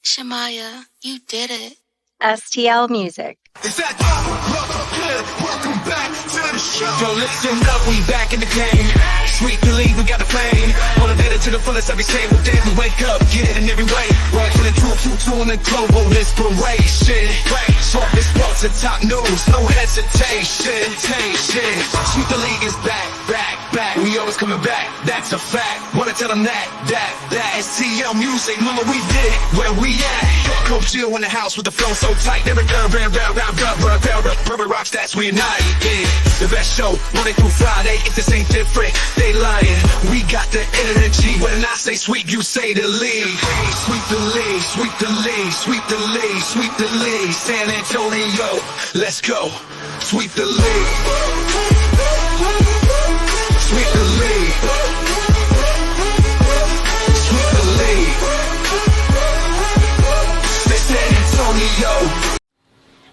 Shamaya, you did it. STL Music. Welcome back to the show. Yo, listen up, we back in the game. Sweep the league, we got the fame. Motivated to the fullest every single day. We wake up, get it in every way. Right to the two in the global inspiration. Talk this sports and top news, no hesitation. Sweep the league is back. We always coming back, that's a fact. Wanna tell them that STL Music, mama, we did it, where we at? Coach Jill in the house with the flow so tight. Never done, round, perfect rock stats, we unite. Yeah, the best show, Monday through Friday. If this ain't different, they lying. We got the energy. When I say sweep, you say the league. Sweep the league, sweep the league, sweep the league, sweep the league. San Antonio, let's go. Sweep the league. Sweep the league. Sweep the league. San Antonio.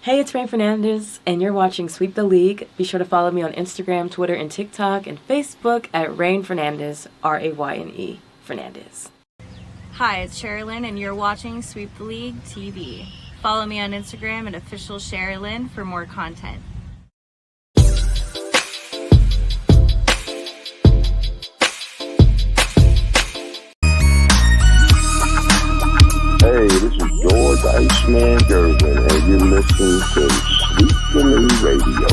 Hey, it's Rain Fernandez, and you're watching Sweep the League. Be sure to follow me on Instagram, Twitter, and TikTok, and Facebook at Rain Fernandez, R-A-Y-N-E, Fernandez. Hi, it's Sherilyn, and you're watching Sweep the League TV. Follow me on Instagram at official Sherilyn for more content. Hey, this is George Iceman Gervin, and you're listening to Sweep the League Radio.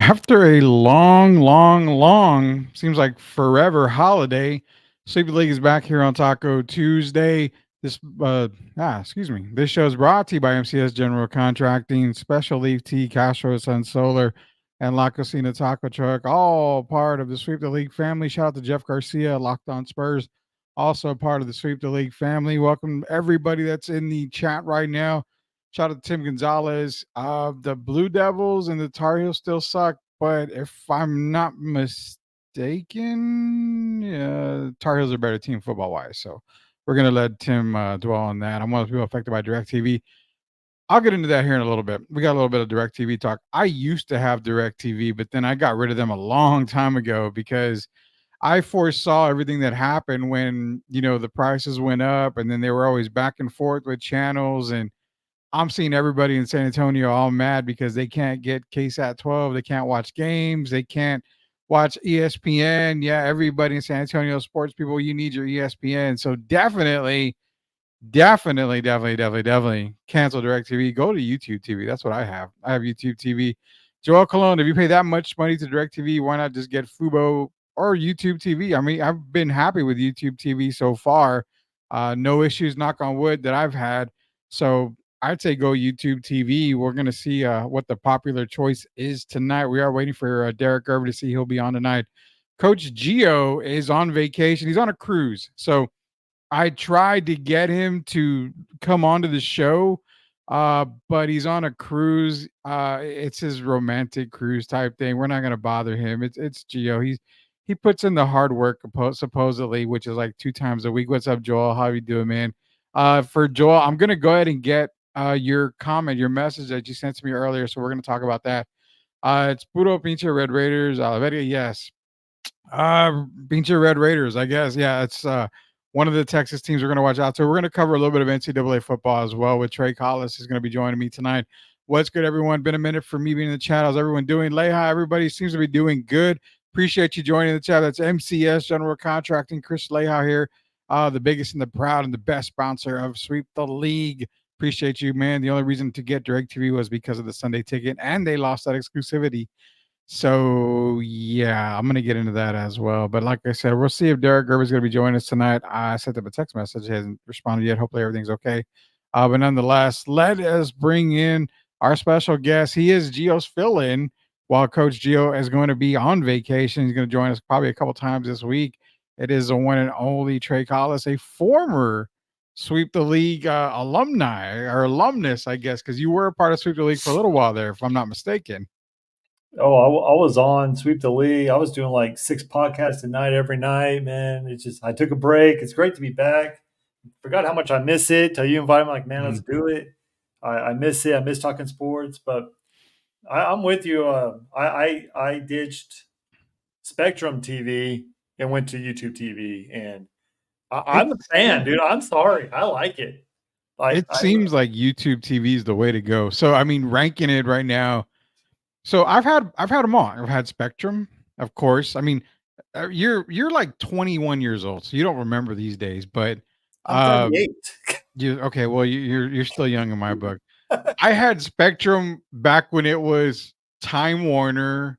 After a long, seems like forever holiday, Sweep the League is back here on Taco Tuesday. This show is brought to you by MCS General Contracting, Special Leaf Tea, Castro Sun Solar, and La Cocina Taco Truck, all part of the Sweep the League family. Shout out to Jeff Garcia, Locked On Spurs, also part of the Sweep the League family. Welcome everybody that's in the chat right now. Shout out to Tim Gonzalez. The Blue Devils and the Tar Heels still suck, but if I'm not mistaken, Tar Heels are a better team football-wise. So we're going to let Tim dwell on that. I'm one of the people affected by DirecTV. I'll get into that here in a little bit. We got a little bit of DirecTV talk. I used to have DirecTV, but then I got rid of them a long time ago because I foresaw everything that happened when, the prices went up, and then they were always back and forth with channels, and I'm seeing everybody in San Antonio all mad because they can't get KSAT 12. They can't watch games. They can't watch ESPN. Yeah, everybody in San Antonio sports people, you need your ESPN. So definitely cancel DirecTV. Go to YouTube TV. That's what I have. I have YouTube TV. Joel Colon, if you pay that much money to DirecTV, why not just get Fubo or YouTube TV? I mean, I've been happy with YouTube TV so far. No issues, knock on wood, that I've had. So I'd say go YouTube TV. We're going to see what the popular choice is tonight. We are waiting for Derek Gerber to see he'll be on tonight. Coach Gio is on vacation. He's on a cruise. So I tried to get him to come onto the show, but he's on a cruise. It's his romantic cruise type thing. We're not going to bother him. It's Gio. He puts in the hard work, supposedly, which is like 2 times a week. What's up, Joel? How you doing, man? For Joel, I'm going to go ahead and get your comment, your message that you sent to me earlier. So we're going to talk about that. It's Puro Pinche Red Raiders. Yes. Pinche Red Raiders, I guess. Yeah, it's one of the Texas teams we're going to watch out. So we're going to cover a little bit of NCAA football as well with Trey Collis. Is going to be joining me tonight. What's good, everyone? Been a minute for me being in the chat. How's everyone doing? Leha, everybody seems to be doing good. Appreciate you joining the chat. That's MCS General Contracting. Chris Leha here, the biggest and the proud and the best sponsor of Sweep the League. Appreciate you, man. The only reason to get DirecTV was because of the Sunday ticket, and they lost that exclusivity. So, yeah, I'm going to get into that as well. But like I said, we'll see if Derek Gerber is going to be joining us tonight. I sent him a text message. He hasn't responded yet. Hopefully everything's okay. But nonetheless, let us bring in our special guest. He is Gio's fill-in while Coach Gio is going to be on vacation. He's going to join us probably a couple times this week. It is the one and only Trey Collis, a former Sweep the League alumni or alumnus, I guess, because you were a part of Sweep the League for a little while there, if I'm not mistaken. Oh, I was on Sweep the League. I was doing like 6 podcasts a night every night, man. It's just I took a break. It's great to be back. Forgot how much I miss it. Till you invite me, like, man, let's do it. I miss it. I miss talking sports, but I'm with you. I ditched Spectrum TV and went to YouTube TV, and I'm a fan, dude. I'm sorry. I like it. It seems like YouTube TV is the way to go. So I mean, ranking it right now. So I've had them all. I've had Spectrum, of course. I mean, you're like 21 years old, so you don't remember these days. But I'm 38. okay? Well, you're still young in my book. I had Spectrum back when it was Time Warner,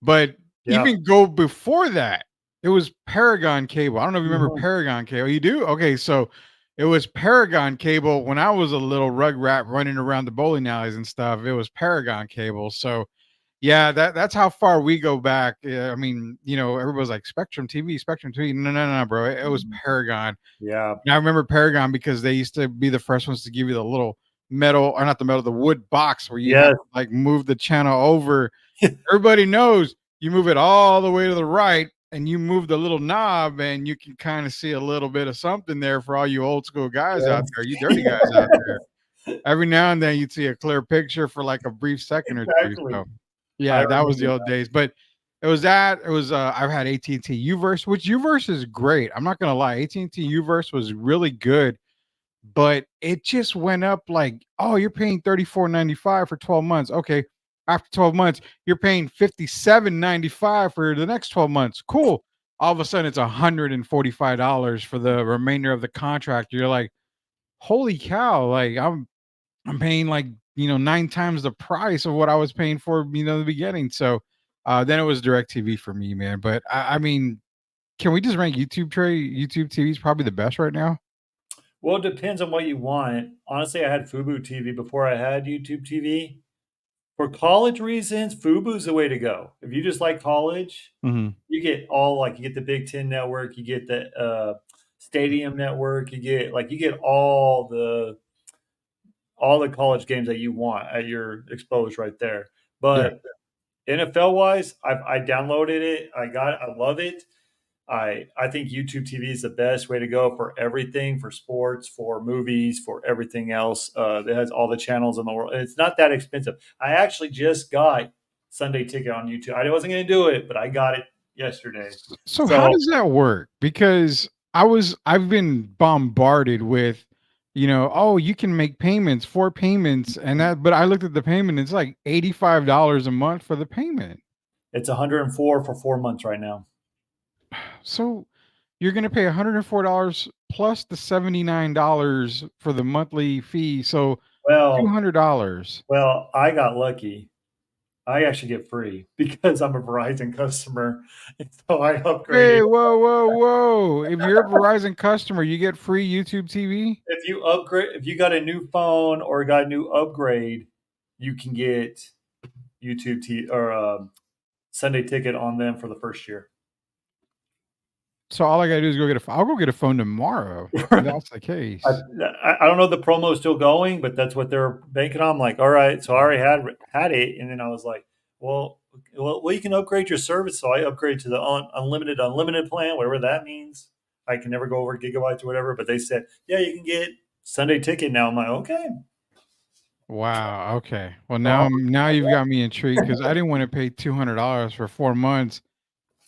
but even go before that, it was Paragon Cable. I don't know if you remember Paragon Cable. You do? Okay, so it was Paragon Cable when I was a little rug rat running around the bowling alleys and stuff. It was Paragon Cable. So yeah, that's how far we go back. I mean, everybody's like Spectrum TV, Spectrum TV. No, bro. It was Paragon. Yeah. And I remember Paragon because they used to be the first ones to give you the little metal, or not the metal, the wood box where you have to, like, move the channel over. Everybody knows you move it all the way to the right and you move the little knob and you can kind of see a little bit of something there for all you old school guys out there, you dirty guys out there. Every now and then you'd see a clear picture for like a brief second or two. So yeah, that was the old days. But it was I've had AT&T Uverse, which Uverse is great. I'm not gonna lie, AT&T Uverse was really good, but it just went up like, oh, you're paying $34.95 for 12 months. Okay, after 12 months, you're paying $57.95 for the next 12 months. Cool. All of a sudden, it's $145 for the remainder of the contract. You're like, holy cow! Like I'm paying like 9 times the price of what I was paying for the beginning. So then it was DirecTV for me, man. But I mean, can we just rank YouTube TV is probably the best right now? Well, it depends on what you want. Honestly, I had Fubo TV before I had YouTube TV. For college reasons, Fubo's the way to go. If you just like college, you get you get the Big Ten Network, you get the Stadium Network, you get all the college games that you want at your exposed right there. But NFL wise, I downloaded it. I love it. I think YouTube TV is the best way to go for everything, for sports, for movies, for everything else. It has all the channels in the world. It's not that expensive. I actually just got Sunday Ticket on YouTube. I wasn't going to do it, but I got it yesterday. So how does that work? Because I've been bombarded with, oh, you can make payments, 4 payments, but I looked at the payment, it's like $85 a month for the payment. It's $104 for 4 months right now. So you're going to pay $104 plus the $79 for the monthly fee. So $200. Well, I got lucky. I actually get free because I'm a Verizon customer. And so I upgraded. Hey, whoa. If you're a Verizon customer, you get free YouTube TV? If you upgrade, if you got a new phone or got a new upgrade, you can get YouTube TV or Sunday Ticket on them for the first year. So all I gotta do is I'll go get a phone tomorrow. If that's the case. I don't know if the promo is still going, but that's what they're banking on. I'm like, all right. So I already had it, and then I was like, well, you can upgrade your service. So I upgraded to the unlimited plan, whatever that means. I can never go over gigabytes or whatever. But they said, yeah, you can get Sunday Ticket now. I'm like, okay. Wow. Okay. Well, now you've got me intrigued because I didn't want to pay $200 for 4 months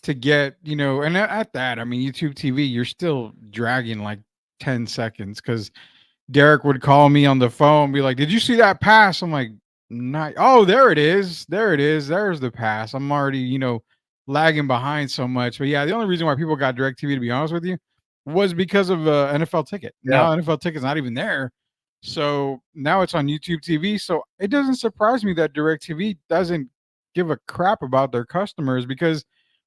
to get, and at that, I mean, YouTube TV, you're still dragging like 10 seconds because Derek would call me on the phone, be like, did you see that pass? I'm like, not. Oh, there it is. There's the pass. I'm already, lagging behind so much. But yeah, the only reason why people got DirecTV, to be honest with you, was because of NFL Ticket. Now NFL Ticket's not even there. So now it's on YouTube TV. So it doesn't surprise me that DirecTV doesn't give a crap about their customers because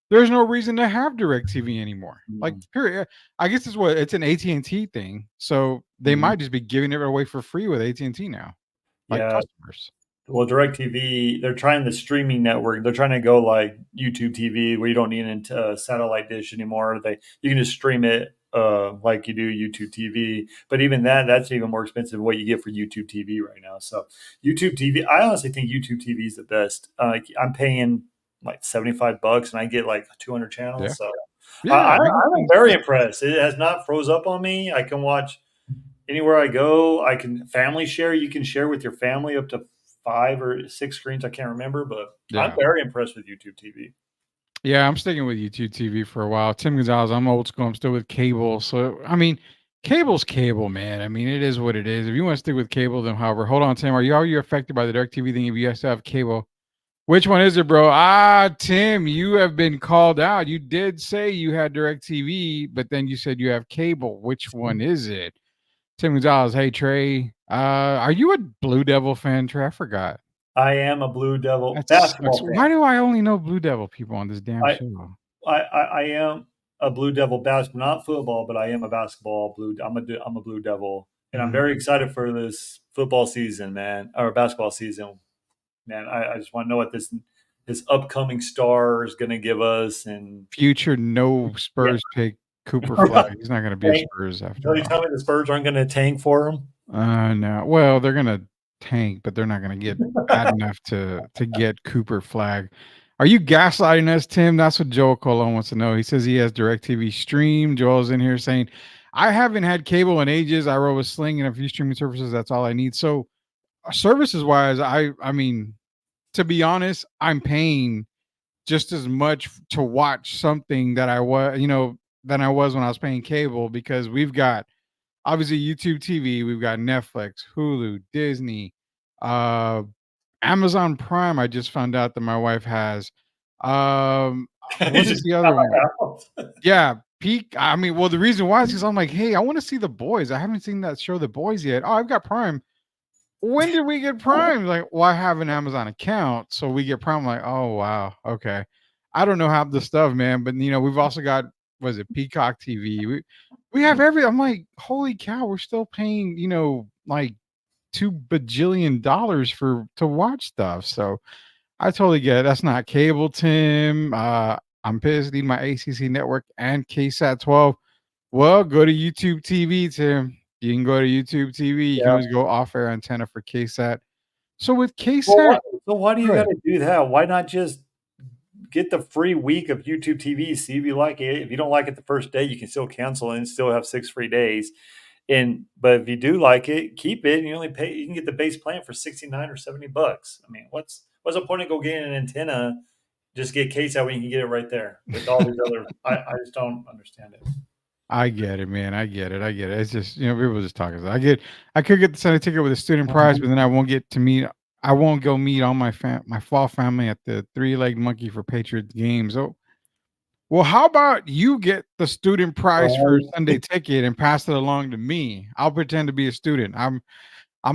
there's no reason to have DirecTV anymore. Like, period. I guess it's an AT&T thing. So they might just be giving it away for free with AT&T now. Like customers. Well, DirecTV, they're trying the streaming network. They're trying to go like YouTube TV, where you don't need a satellite dish anymore. You can just stream it like you do YouTube TV. But even that's even more expensive than what you get for YouTube TV right now. So YouTube TV, I honestly think YouTube TV is the best. I'm paying like $75, and I get like 200 channels. Yeah. So Yeah, I'm very impressed. It has not froze up on me. I can watch anywhere I go. I can family share. You can share with your family up to 5 or 6 screens. I can't remember, but I'm yeah. very impressed with YouTube TV. Yeah, I'm sticking with YouTube TV for a while. Tim Gonzalez, I'm old school. I'm still with cable. So, I mean, cable's cable, man. I mean, it is what it is. If you want to stick with cable, then however. Hold on, Tim. Are you affected by the DirecTV thing if you guys have cable? Which one is it, bro? Tim, you have been called out. You did say you had DirecTV, but then you said you have cable. Which one is it? Tim Gonzalez, hey, Trey. Are you a Blue Devil fan, Trey? I forgot. I am a Blue Devil That basketball sucks. fan. Why do I only know Blue Devil people on this damn show? I am a Blue Devil basketball, not football, but I am a basketball I'm a Blue Devil, and I'm very excited for this football season, man, or basketball season, man. I just want to know what this upcoming star is going to give us. And Future no Spurs pick Cooper Flag. He's not going to be a Spurs after you tell me the Spurs aren't going to tank for him? No. Well, they're going to tank, but they're not going to get bad enough to get Cooper Flag. Are you gaslighting us, Tim? That's what Joel Colon wants to know. He says he has DirecTV stream. Joel's in here saying, I haven't had cable in ages. I roll with Sling and a few streaming services. That's all I need. So services wise, I mean, to be honest, I'm paying just as much to watch something that I was, than I was when I was paying cable, because we've got obviously YouTube TV, we've got Netflix, Hulu, Disney, Amazon Prime. I just found out that my wife has. What is the other one? Yeah, Peak. I mean, well, the reason why is because I'm like, hey, I want to see The Boys. I haven't seen that show, The Boys, yet. Oh, I've got Prime. When did we get Prime? Like, well, I have an Amazon account, so we get Prime. Like, oh wow, okay. I don't know how the stuff, man, but we've also got, was it Peacock TV? We have everything. I'm like, holy cow, we're still paying, like $2 bajillion to watch stuff. So I totally get it. That's not cable, Tim. I'm pissed. Need my ACC network and KSAT 12. Well, go to YouTube TV, Tim. You can go to YouTube TV. You can always go off-air antenna for KSAT. So with KSAT, so why do you got to do that? Why not just get the free week of YouTube TV? See if you like it. If you don't like it the first day, you can still cancel and still have 6 free days. But if you do like it, keep it. And you only pay. You can get the base plan for $69 or $70. I mean, what's the point of go getting an antenna? Just get KSAT when you can get it right there with all these other. I just don't understand it. I get it, man. I get it. It's just, people just talking. I could get the Sunday ticket with a student price, but then I won't get to meet. I won't go meet all my fall family at the Three-Legged Monkey for Patriots games. Oh, well, how about you get the student price for Sunday ticket and pass it along to me? I'll pretend to be a student. I'm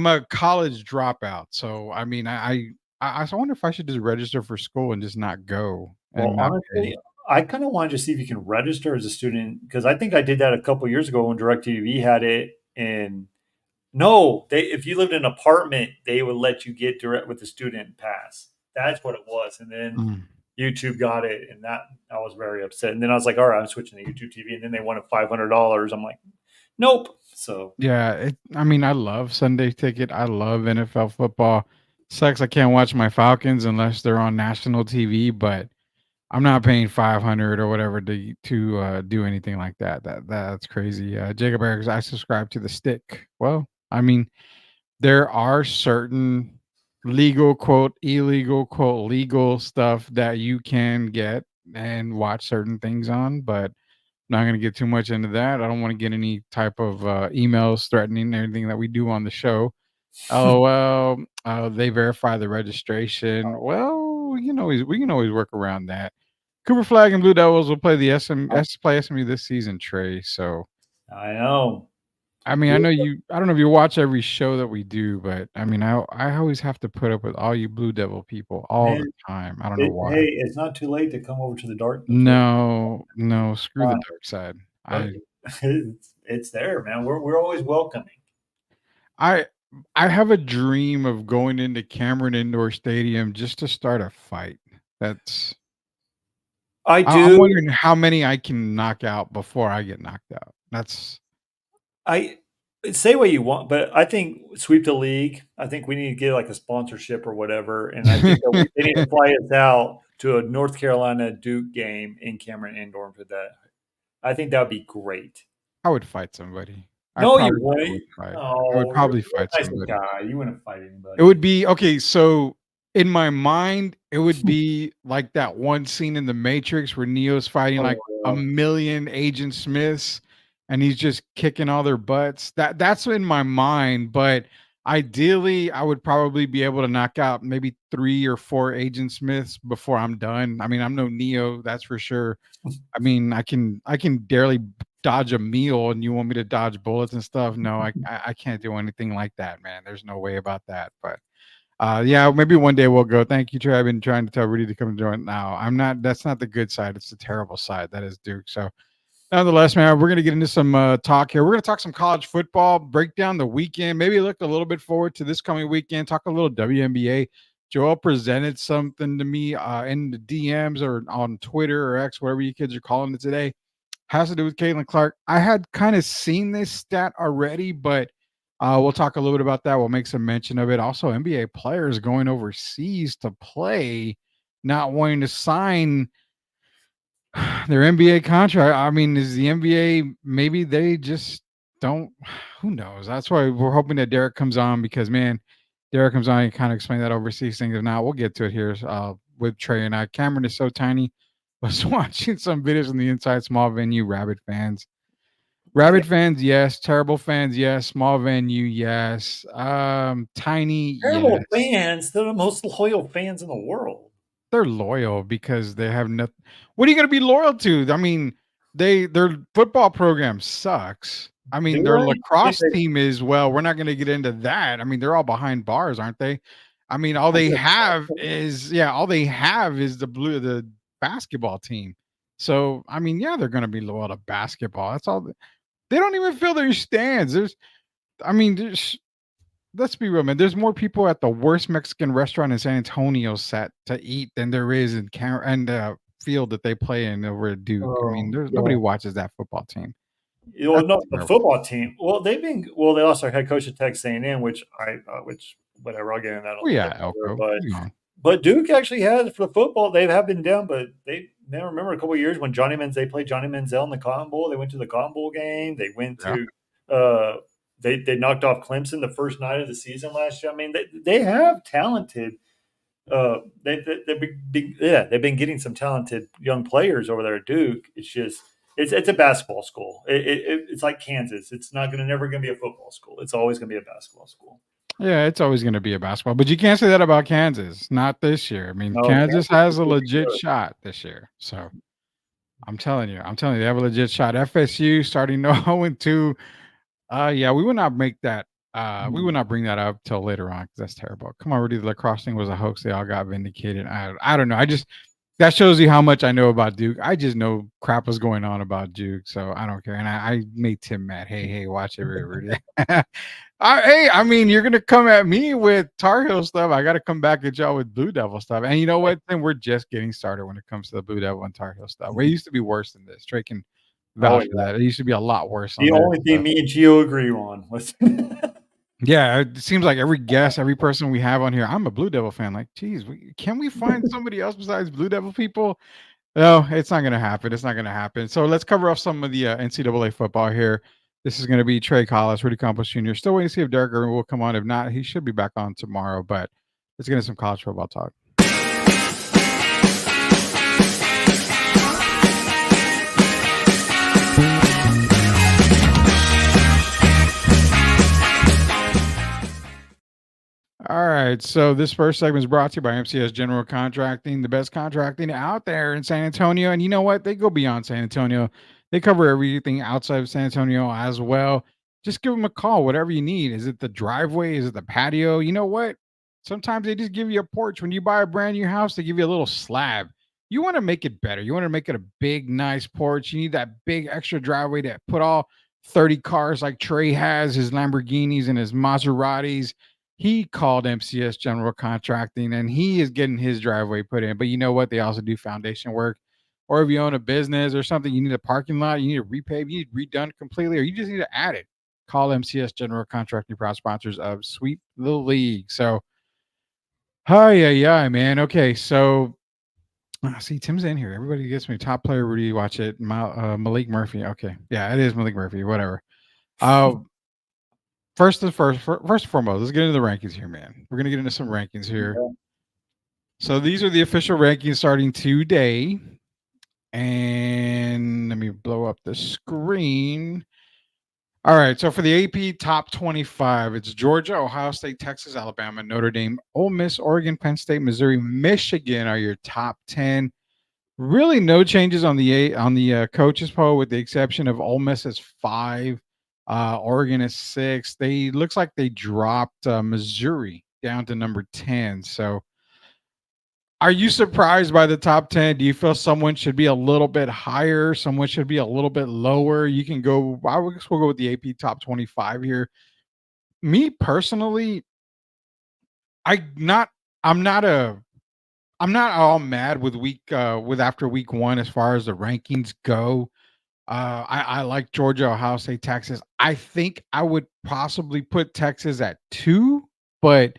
a college dropout, so I mean, I wonder if I should just register for school and just not go. Well, honestly, I kind of wanted to see if you can register as a student, because I think I did that a couple years ago when DirecTV had it. And no, if you lived in an apartment, they would let you get direct with the student pass. That's what it was. And then YouTube got it, and that I was very upset. And then I was like, all right, I'm switching to YouTube TV. And then they wanted $500. I'm like, nope. So yeah, I mean, I love Sunday ticket. I love NFL football. Sucks I can't watch my Falcons unless they're on national TV, but I'm not paying 500 or whatever to do anything like that. That's crazy. Jacob Eric, I subscribe to the stick. Well, I mean, there are certain legal quote, illegal quote, legal stuff that you can get and watch certain things on, but I'm not going to get too much into that. I don't want to get any type of emails threatening everything that we do on the show. LOL. They verify the registration. Well, we can always work around that. Cooper Flag and Blue Devils will play play SMU this season, Trey. So I know. I mean, I know you. I don't know if you watch every show that we do, but I mean, I always have to put up with all you Blue Devil people all the time. I don't know why. Hey, it's not too late to come over to the dark. No, screw the dark side. It's there, man. We're always welcoming. I have a dream of going into Cameron Indoor Stadium just to start a fight. That's I I'm do. wondering how many I can knock out before I get knocked out. That's I say what you want, but I think sweep the league. I think we need to get like a sponsorship or whatever, and I think that they need to fly us out to a North Carolina Duke game in Cameron Indoor for that. I think that would be great. I would fight somebody. I No, you probably would wouldn't. fight. I would Oh, probably you're fight a nice somebody. guy. You wouldn't fight It anybody. would be okay, so in my mind, it would be like that one scene in The Matrix where Neo's fighting Oh, like a yeah. million Agent Smiths and he's just kicking all their butts. That's in my mind, but ideally, I would probably be able to knock out maybe 3 or 4 Agent Smiths before I'm done. I mean, I'm no Neo, that's for sure. I mean, I can barely dodge a meal and you want me to dodge bullets and stuff? No, I can't do anything like that, man. There's no way about that, but yeah, maybe one day we'll go. Thank you, Trey. I've been trying to tell Rudy to come join. Now, I'm not. That's not the good side. It's the terrible side. That is Duke. So, nonetheless, man, we're gonna get into some talk here. We're gonna talk some college football, break down the weekend, maybe look a little bit forward to this coming weekend. Talk a little WNBA. Joel presented something to me in the DMs or on Twitter or X, whatever you kids are calling it today, has to do with Caitlin Clark. I had kind of seen this stat already, but we'll talk a little bit about that. We'll make some mention of it. Also, NBA players going overseas to play, not wanting to sign their NBA contract. I mean, is the NBA maybe they just don't? Who knows? That's why we're hoping that Derek comes on because man, Derek comes on and kind of explain that overseas thing. If not, we'll get to it here with Trey and I. Cameron is so tiny. Was watching some videos on the inside small venue. Rabbit fans, yes. Terrible fans, yes. Small venue, yes. Tiny, Terrible yes. fans. They're the most loyal fans in the world. They're loyal because they have nothing. What are you going to be loyal to? I mean, their football program sucks. I mean, Do their they? lacrosse team is well. We're not going to get into that. I mean, they're all behind bars, aren't they? I mean, all they have is the basketball team. So, I mean, yeah, they're going to be loyal to basketball. That's all. They don't even fill their stands. Let's be real, man. There's more people at the worst Mexican restaurant in San Antonio set to eat than there is in field that they play in over at Duke. I mean, Oh, there's nobody yeah. watches that football team. Well, That's no, the terrible. football team. Well, they lost their head coach at Texas A&M, which whatever. I'll get into that a Well, little bit yeah, later. Elko. Come on. But Duke actually has for the football. They have been down, but they remember a couple of years when they played Johnny Manziel in the Cotton Bowl. They went to the Cotton Bowl game. They went Yeah. to they knocked off Clemson the first night of the season last year. I mean, they have talented. They've been getting some talented young players over there at Duke. It's just it's a basketball school. It's like Kansas. It's not never going to be a football school. It's always going to be a basketball school. Yeah, it's always going to be a basketball, but you can't say that about Kansas. Not this year. I mean, No, Kansas Kansas has is a really legit good. shot this year. So I'm telling you, they have a legit shot. FSU starting 0-2. Yeah, we would not make that. We would not bring that up till later on because that's terrible. Come on, Rudy, the lacrosse thing was a hoax. They all got vindicated. I don't know. That shows you how much I know about Duke. I just know crap was going on about Duke, so I don't care. And I made Tim mad. Hey, watch it, Rudy. I mean, you're gonna come at me with Tar Heel stuff. I got to come back at y'all with Blue Devil stuff. And you know what? Then we're just getting started when it comes to the Blue Devil and Tar Heel stuff. We used to be worse than this. Trey can vouch for that. It used to be a lot worse. The only thing me and Gio agree on was Yeah, it seems like every guest, every person we have on here, I'm a Blue Devil fan. Like, geez, can we find somebody else besides Blue Devil people? No, it's not going to happen. It's not going to happen. So let's cover off some of the NCAA football here. This is going to be Trey Collis, Rudy Campos Jr. Still waiting to see if Derek Irvin will come on. If not, he should be back on tomorrow. But let's get into some college football talk. All right, so this first segment is brought to you by MCS General Contracting, the best contracting out there in San Antonio. And you know what? They go beyond San Antonio. They cover everything outside of San Antonio as well. Just give them a call, whatever you need. Is it the driveway? Is it the patio? You know what? Sometimes they just give you a porch. When you buy a brand new house, they give you a little slab. You want to make it better. You want to make it a big, nice porch. You need that big extra driveway to put all 30 cars like Trey has, his Lamborghinis and his Maseratis. He called MCS General Contracting and he is getting his driveway put in. But you know what? They also do foundation work. Or if you own a business or something, you need a parking lot, you need to repave, you need redone completely, or you just need to add it. Call MCS General Contracting, proud sponsors of Sweep the League. So, yeah, man. Okay, so see, Tim's in here. Everybody gets me. Top player, Rudy, watch it. Malik Murphy. Okay, yeah, it is Malik Murphy. Whatever. First and foremost, let's get into the rankings here, man. We're gonna get into some rankings here. So these are the official rankings starting today. And let me blow up the screen. All right. So for the AP top 25, it's Georgia, Ohio State, Texas, Alabama, Notre Dame, Ole Miss, Oregon, Penn State, Missouri, Michigan are your top 10. Really no changes on the coaches poll with the exception of Ole Miss is 5, Oregon is 6. Looks like they dropped Missouri down to number 10. So are you surprised by the top 10? Do you feel someone should be a little bit higher? Someone should be a little bit lower? You can go, I guess we'll go with the AP top 25 here. Me personally, I'm not all mad with after week 1 as far as the rankings go. I like Georgia, Ohio State, Texas. I think I would possibly put Texas at 2, but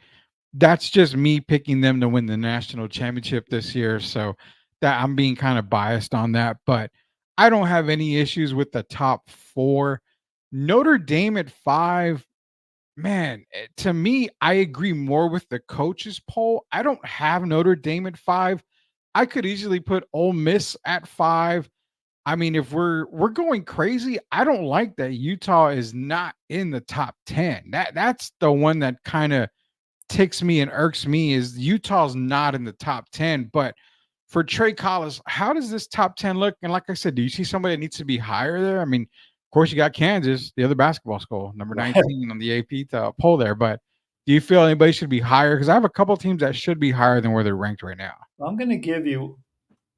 that's just me picking them to win the national championship this year. So that I'm being kind of biased on that, but I don't have any issues with the top 4. Notre Dame at 5, man, to me, I agree more with the coaches poll. I don't have Notre Dame at 5. I could easily put Ole Miss at 5. I mean, if we're going crazy, I don't like that Utah is not in the top 10. That's the one that kind of ticks me and irks me is Utah's not in the top 10. But for Trey Collins, how does this top 10 look? And like I said, do you see somebody that needs to be higher there? I mean, of course, you got Kansas, the other basketball school, number 19 on the AP poll there. But do you feel anybody should be higher? Because I have a couple teams that should be higher than where they're ranked right now. I'm going to give you –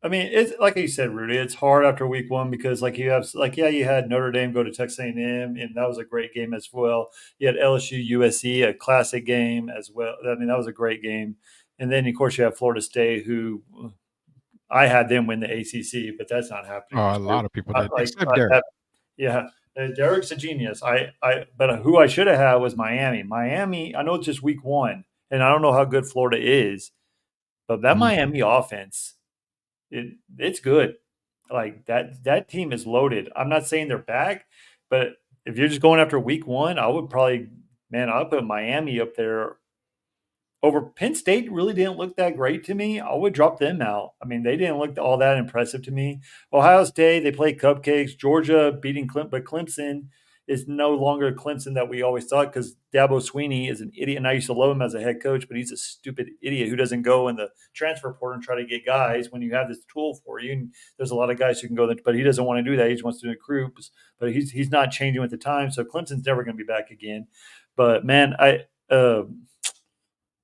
I mean, it's like you said, Rudy, it's hard after week 1 because you had Notre Dame go to Texas A&M, and that was a great game as well. You had LSU, USC, a classic game as well. I mean, that was a great game. And then, of course, you have Florida State, who I had them win the ACC, but that's not happening. Oh, a lot of people did, except Derek. Yeah, Derek's a genius. But who I should have had was Miami. Miami, I know it's just week 1, and I don't know how good Florida is, but that Miami offense – it's good. Like that team is loaded. I'm not saying they're back, but if you're just going after week 1, I would probably, I'll put Miami up there over Penn State. Really didn't look that great to me. I would drop them out. I mean, they didn't look all that impressive to me. Ohio State, they play cupcakes. Georgia beating Clemson, but Clemson is no longer Clemson that we always thought because Dabo Swinney is an idiot. And I used to love him as a head coach, but he's a stupid idiot who doesn't go in the transfer portal and try to get guys when you have this tool for you. And there's a lot of guys who can go there, but he doesn't want to do that. He just wants to do recruit, but he's not changing with the time. So Clemson's never going to be back again. But man,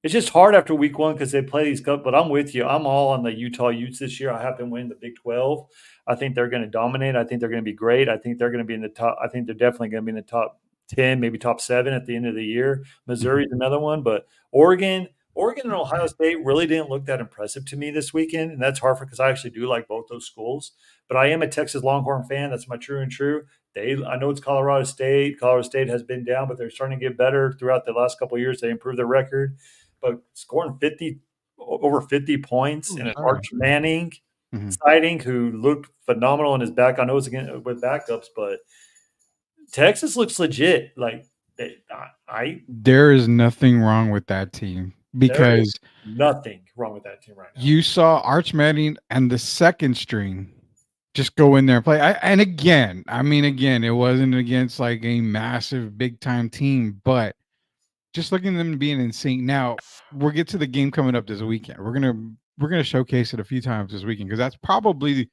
it's just hard after week 1 because they play these cups. But I'm with you. I'm all on the Utah Utes this year. I have them win the Big 12. I think they're going to dominate. I think they're going to be great. I think they're going to be in the top. I think they're definitely going to be in the top 10, maybe top 7 at the end of the year. Missouri's another one, but Oregon and Ohio State really didn't look that impressive to me this weekend, and that's hard because I actually do like both those schools. But I am a Texas Longhorn fan. That's my true and true. I know it's Colorado State. Colorado State has been down, but they're starting to get better throughout the last couple of years. They improved their record, but scoring over 50 points and an Arch Manning sighting who looked phenomenal in his back. I know it's again with backups, but Texas looks legit. Like there is nothing wrong with that team because nothing wrong with that team right now. You saw Arch Manning and the second string just go in there and play. And again, it wasn't against like a massive big time team, but just looking at them being in sync. Now we'll get to the game coming up this weekend. We're gonna showcase it a few times this weekend because that's probably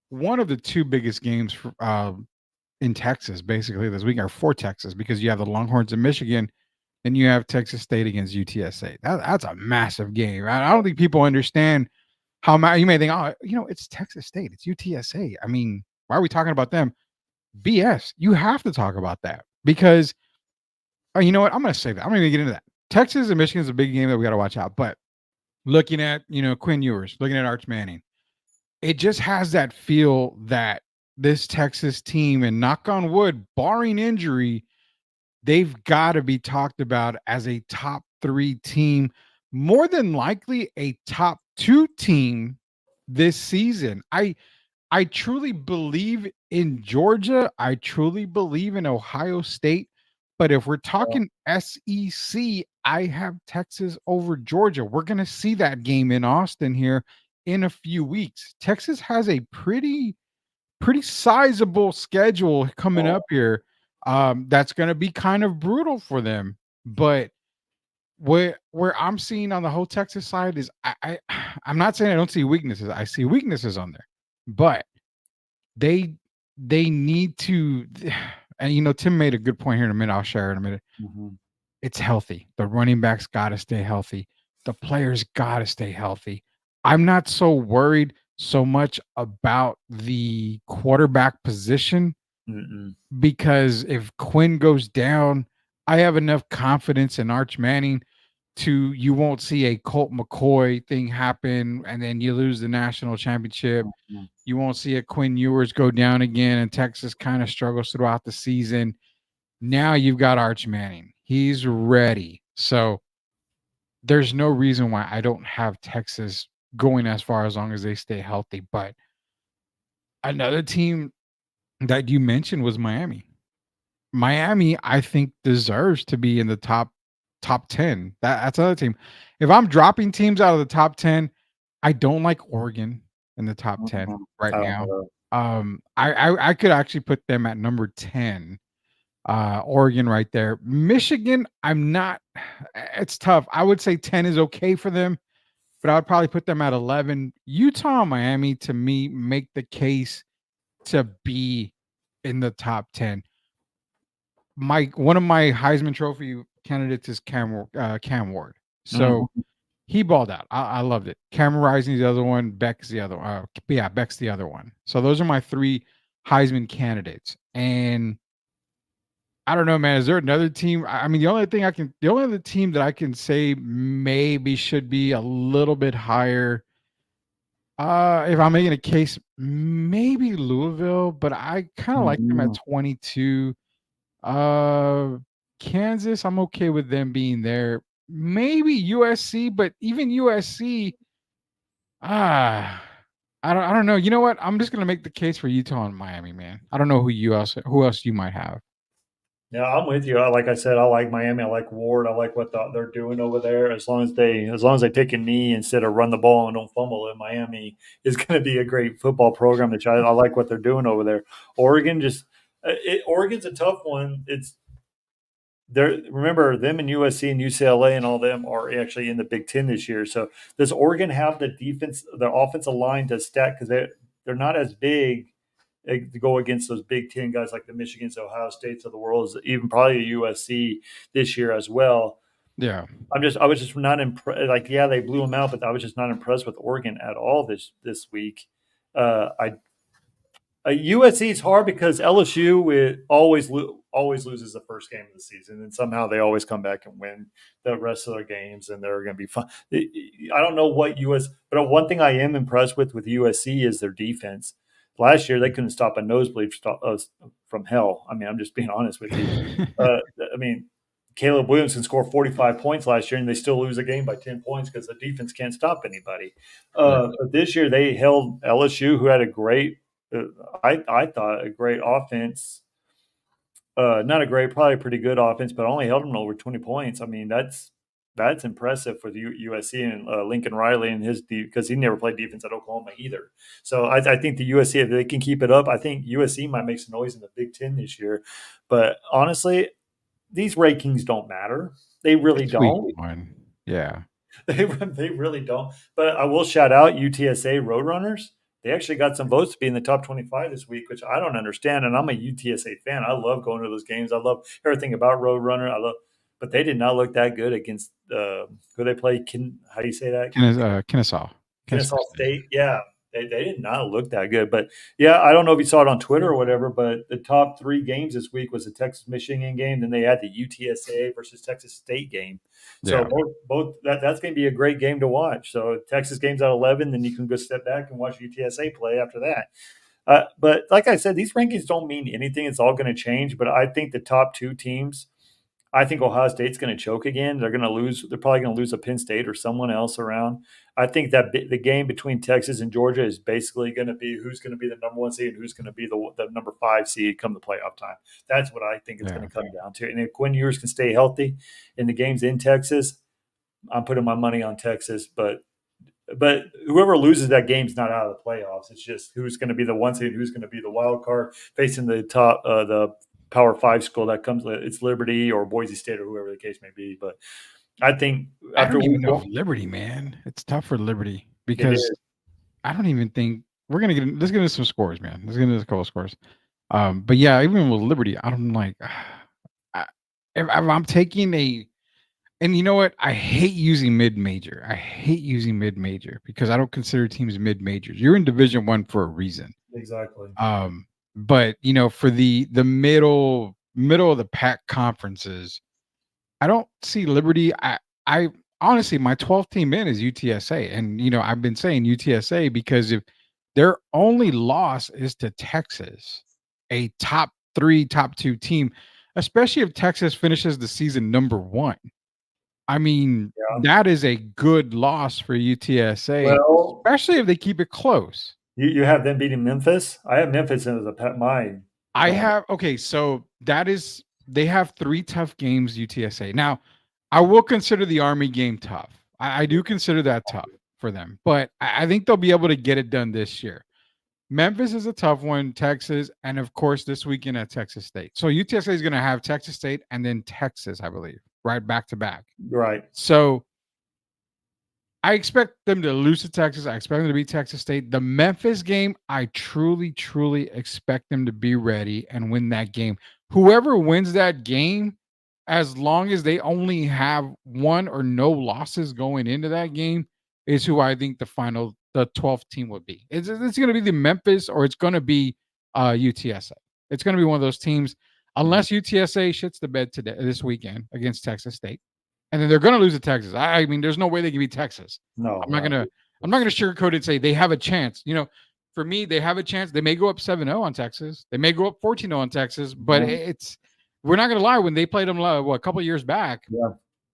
one of the 2 biggest games in Texas, basically this weekend, or for Texas, because you have the Longhorns in Michigan, and you have Texas State against UTSA. That's a massive game. I don't think people understand how you may think, oh, it's Texas State, it's UTSA. I mean, why are we talking about them? BS. You have to talk about that because, you know what? I'm going to say that. I'm going to get into that. Texas and Michigan is a big game that we got to watch out. But looking at, Quinn Ewers, looking at Arch Manning, it just has that feel that this Texas team, and knock on wood, barring injury, they've got to be talked about as a top 3 team, more than likely a top 2 team this season. I truly believe in Georgia. I truly believe in Ohio State. But if we're talking SEC, I have Texas over Georgia. We're going to see that game in Austin here in a few weeks. Texas has a pretty sizable schedule coming up here. That's going to be kind of brutal for them. But where I'm seeing on the whole Texas side is I'm not saying I don't see weaknesses. I see weaknesses on there, but they need to, and Tim made a good point here in a minute. I'll share in a minute. It's healthy. The running backs got to stay healthy. The players got to stay healthy. I'm not so worried so much about the quarterback position because if Quinn goes down, I have enough confidence in Arch Manning you won't see a Colt McCoy thing happen and then you lose the national championship. You won't see a Quinn Ewers go down again and Texas kind of struggles throughout the season. Now you've got Arch Manning. He's ready. So there's no reason why I don't have Texas going as far as long as they stay healthy. But another team that you mentioned was Miami. Miami, I think, deserves to be in the top 10. That's another team. If I'm dropping teams out of the top 10, I don't like Oregon in the top 10 right now. I could actually put them at number 10. Oregon right there. Michigan, I'm not. It's tough. I would say 10 is okay for them, but I would probably put them at 11. Utah and Miami, to me, make the case to be in the top 10. One of my Heisman Trophy candidates is Cam Ward. So he balled out. I loved it. Cameron Rising's the other one. Beck's the other one. Beck's the other one. So those are my 3 Heisman candidates. And I don't know, man. Is there another team? I mean, the only other team that I can say maybe should be a little bit higher. If I'm making a case, maybe Louisville, but I kind of like them at 22. Kansas, I'm okay with them being there. Maybe USC, but even USC, I don't know. You know what? I'm just gonna make the case for Utah and Miami, man. I don't know who else you might have. Yeah, I'm with you. Like I said, I like Miami. I like Ward. I like what they're doing over there. As long as they take a knee instead of run the ball and don't fumble it, Miami is going to be a great football program. Which I like what they're doing over there. Oregon Oregon's a tough one. Remember them and USC and UCLA and all them are actually in the Big Ten this year. So does Oregon have the offensive line to stack because they're not as big to go against those Big Ten guys like the Michigans, Ohio States of the world, even probably USC this year as well. Yeah, I was just not impressed. Like, yeah, they blew them out, but I was just not impressed with Oregon at all this week. USC is hard because LSU always loses the first game of the season, and somehow they always come back and win the rest of their games, and they're going to be fun. I don't know what but one thing I am impressed with USC is their defense. Last year, they couldn't stop a nosebleed from hell. I mean, I'm just being honest with you. I mean, Caleb Williams can score 45 points last year, and they still lose a game by 10 points because the defense can't stop anybody. But this year, they held LSU, who had a great I thought a great offense, not a great, probably a pretty good offense, but only held them over 20 points. I mean, that's impressive for the USC and Lincoln Riley and because he never played defense at Oklahoma either. So I think the USC, if they can keep it up, I think USC might make some noise in the Big Ten this year. But honestly, these rankings don't matter. They really don't. Yeah. They really don't. But I will shout out UTSA Roadrunners. They actually got some votes to be in the top 25 this week, which I don't understand. And I'm a UTSA fan. I love going to those games. I love everything about Roadrunner. But they did not look that good against who they play. How do you say that? Kennesaw State. Yeah. They did not look that good. But yeah, I don't know if you saw it on Twitter or whatever, but the top 3 games this week was the Texas Michigan game. Then they had the UTSA versus Texas State game. So both that's going to be a great game to watch. So Texas game's at 11, then you can go step back and watch UTSA play after that. But like I said, these rankings don't mean anything. It's all going to change. But I think the top 2 teams, I think Ohio State's going to choke again. They're going to lose. They're probably going to lose a Penn State or someone else around. I think that the game between Texas and Georgia is basically going to be who's going to be the number 1 seed and who's going to be the number 5 seed come the playoff time. That's what I think it's going to come down to. And if Quinn Ewers can stay healthy in the games in Texas, I'm putting my money on Texas. But whoever loses that game's not out of the playoffs. It's just who's going to be the 1 seed, who's going to be the wild card facing the top the Power 5 school that comes. It's Liberty or Boise State or whoever the case may be. But I think I don't even know Liberty, man. It's tough for Liberty because I don't even think we're gonna get. Let's get into some scores, man. Let's get into a couple of scores. But yeah, even with Liberty, I'm like, if I'm taking a. And you know what? I hate using mid-major. I hate using mid-major because I don't consider teams mid-majors. You're in Division I for a reason. Exactly. But you know, for the middle of the pack conferences, I don't see Liberty. I honestly, my 12th team in is UTSA, and you know, I've been saying UTSA because if their only loss is to Texas, a top 3, top 2 team, especially if Texas finishes the season number 1. I mean, that is a good loss for UTSA, especially if they keep it close. You have them beating Memphis? I have Memphis as a pet mine. So that is, they have 3 tough games, UTSA. Now, I will consider the Army game tough. I do consider that tough for them, but I think they'll be able to get it done this year. Memphis is a tough one, Texas, and of course this weekend at Texas State. So UTSA is going to have Texas State and then Texas, I believe, right back to back. Right. So I expect them to lose to Texas. I expect them to beat Texas State. The Memphis game, I truly, truly expect them to be ready and win that game. Whoever wins that game, as long as they only have 1 or no losses going into that game, is who I think the 12th team would be. It's going to be the Memphis or it's going to be UTSA. It's going to be one of those teams, unless UTSA shits the bed this weekend against Texas State. And then they're going to lose to Texas. I mean, there's no way they can beat Texas. No, I'm not going to sugarcoat it and say they have a chance. You know, for me, they have a chance. They may go up 7-0 on Texas. They may go up 14-0 on Texas. But we're not going to lie. When they played them a couple of years back,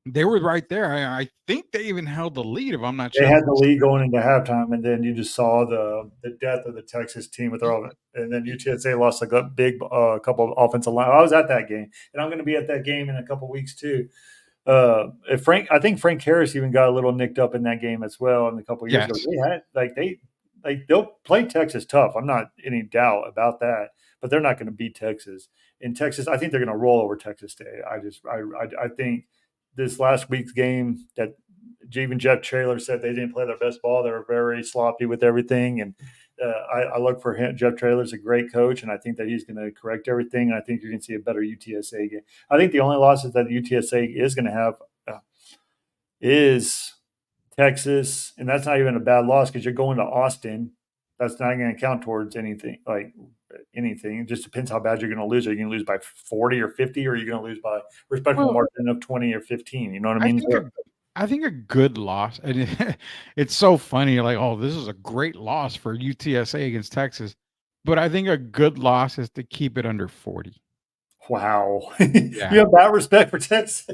they were right there. I think they even held the lead, if I'm not sure. They had the lead going into halftime, and then you just saw the death of the Texas team with their own. And then UTSA lost a big couple of offensive line. I was at that game, and I'm going to be at that game in a couple of weeks too. I think Frank Harris even got a little nicked up in that game as well. In a couple of years ago, they'll play Texas tough. I'm not any doubt about that, but they're not going to beat Texas. In Texas, I think they're going to roll over Texas State. I think this last week's game that even Jeff Traylor said they didn't play their best ball. They were very sloppy with everything, and I look for him. Jeff Traylor's a great coach, and I think that he's going to correct everything. And I think you're going to see a better UTSA game. I think the only losses that UTSA is going to have is Texas, and that's not even a bad loss because you're going to Austin. That's not going to count towards anything. It just depends how bad you're going to lose. Are you going to lose by 40 or 50, or are you going to lose by respectable margin of 20 or 15? You know what I mean? I think a good loss, and it's so funny, like, oh, this is a great loss for UTSA against Texas, but I think a good loss is to keep it under 40. Wow. You have that respect for Texas?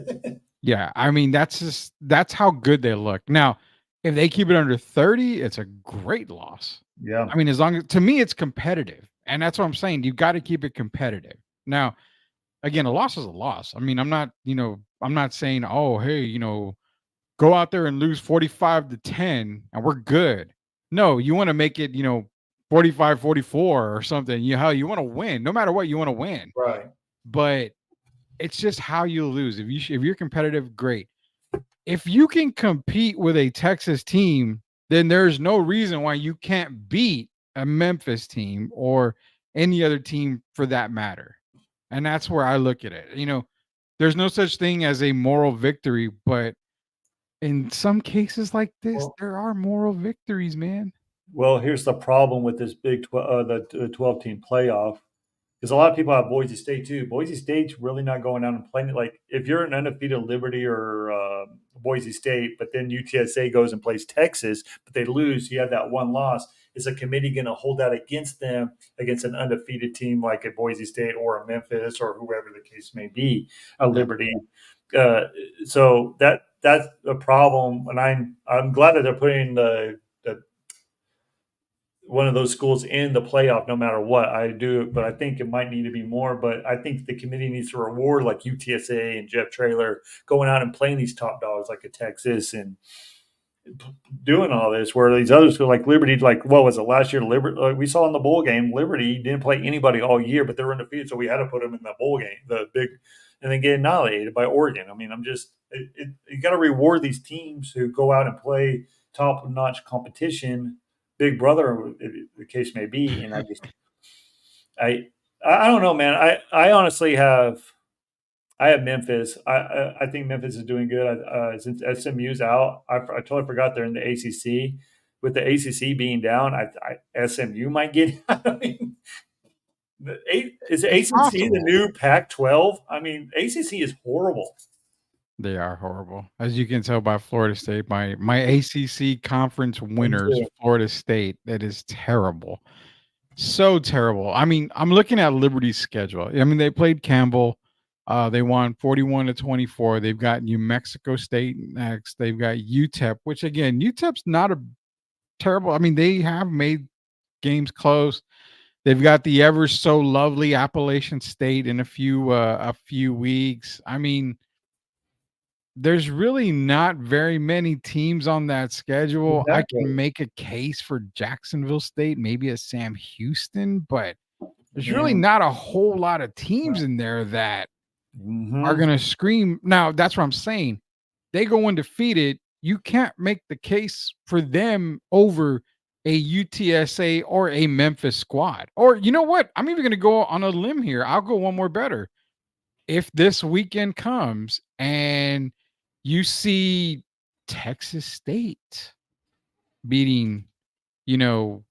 Yeah, I mean, that's how good they look. Now, if they keep it under 30, it's a great loss. Yeah. I mean, to me, it's competitive, and that's what I'm saying. You got to keep it competitive. Now, again, a loss is a loss. I mean, I'm not saying, oh, hey, go out there and lose 45-10 and we're good. No, you want to make it, 45-44 or something. You want to win. No matter what, you want to win. Right. But it's just how you lose. If you're competitive, great. If you can compete with a Texas team, then there's no reason why you can't beat a Memphis team or any other team for that matter. And that's where I look at it. There's no such thing as a moral victory, but in some cases like this, there are moral victories, man. Well, here's the problem with this the 12-team playoff, because a lot of people have Boise State too. Boise State's really not going out and playing it. Like if you're an undefeated Liberty or Boise State, but then UTSA goes and plays Texas, but they lose, you have that one loss. Is a committee going to hold that against them against an undefeated team like a Boise State or a Memphis or whoever the case may be, a Liberty? So that's a problem, and I'm glad that they're putting the one of those schools in the playoff no matter what. I do, but I think it might need to be more. But I think the committee needs to reward like UTSA and Jeff Traylor going out and playing these top dogs like a Texas and doing all this. Where these other schools like Liberty, like what was it last year? Liberty, like we saw in the bowl game, Liberty didn't play anybody all year, but they were undefeated, so we had to put them in the bowl game, the big, and then get annihilated by Oregon. I mean, you got to reward these teams who go out and play top notch competition. Big brother, the case may be, and I don't know, man. I honestly have Memphis. I think Memphis is doing good. Since SMU's out, I totally forgot they're in the ACC. With the ACC being down, SMU might get. I mean, is the ACC the new Pac-12? I mean, ACC is horrible. They are horrible, as you can tell by Florida State. My ACC conference winners, Florida State. That is terrible, so terrible. I mean, I'm looking at Liberty's schedule. I mean, they played Campbell. They won 41-24. They've got New Mexico State next. They've got UTEP, which again, UTEP's not a terrible. I mean, they have made games close. They've got the ever so lovely Appalachian State in a few weeks. I mean, there's really not very many teams on that schedule. Exactly. I can make a case for Jacksonville State, maybe a Sam Houston, but there's really not a whole lot of teams in there that are going to scream. Now, that's what I'm saying. They go undefeated. You can't make the case for them over a UTSA or a Memphis squad. Or you know what? I'm even going to go on a limb here. I'll go one more better. If this weekend comes and you see Texas State beating, UTSA.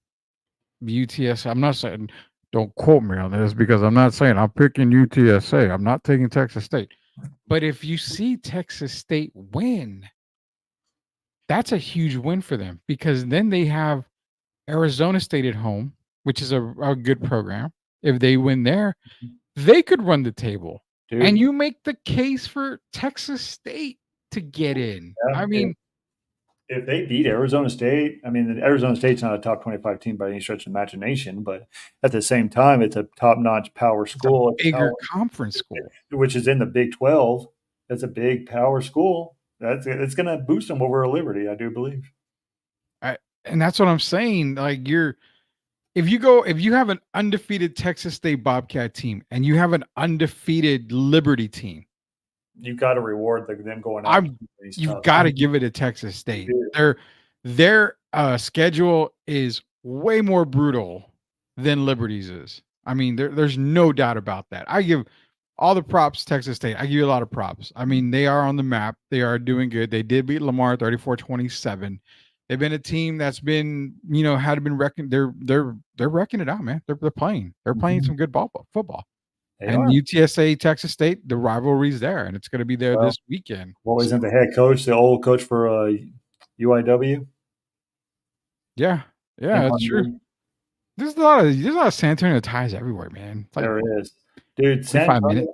I'm not saying, don't quote me on this because I'm not saying I'm picking UTSA. I'm not taking Texas State. But if you see Texas State win, that's a huge win for them because then they have Arizona State at home, which is a good program. If they win there, they could run the table. Dude. And you make the case for Texas State to get in. Yeah, I mean, if they beat Arizona State, I mean, Arizona State's not a top 25 team by any stretch of imagination, but at the same time, it's a top-notch power school. It's a bigger conference school. Which is in the Big 12. That's a big power school. It's going to boost them over a Liberty, I do believe. And that's what I'm saying. Like if you have an undefeated Texas State Bobcat team and you have an undefeated Liberty team, you've got to reward them going out. You've got to give it to Texas State. Their schedule is way more brutal than Liberty's is. I mean, there's no doubt about that. I give all the props to Texas State. I give you a lot of props. I mean, they are on the map. They are doing good. They did beat Lamar 34-27. They've been a team that's been, had been wrecking. They're wrecking it out, man. They're playing. They're playing some good football. And UTSA, Texas State, the rivalry's there, and it's going to be there this weekend. Well, isn't the head coach the old coach for UIW? Yeah, that's true. There's a lot of San Antonio ties everywhere, man. Like, there is, dude. San Antonio,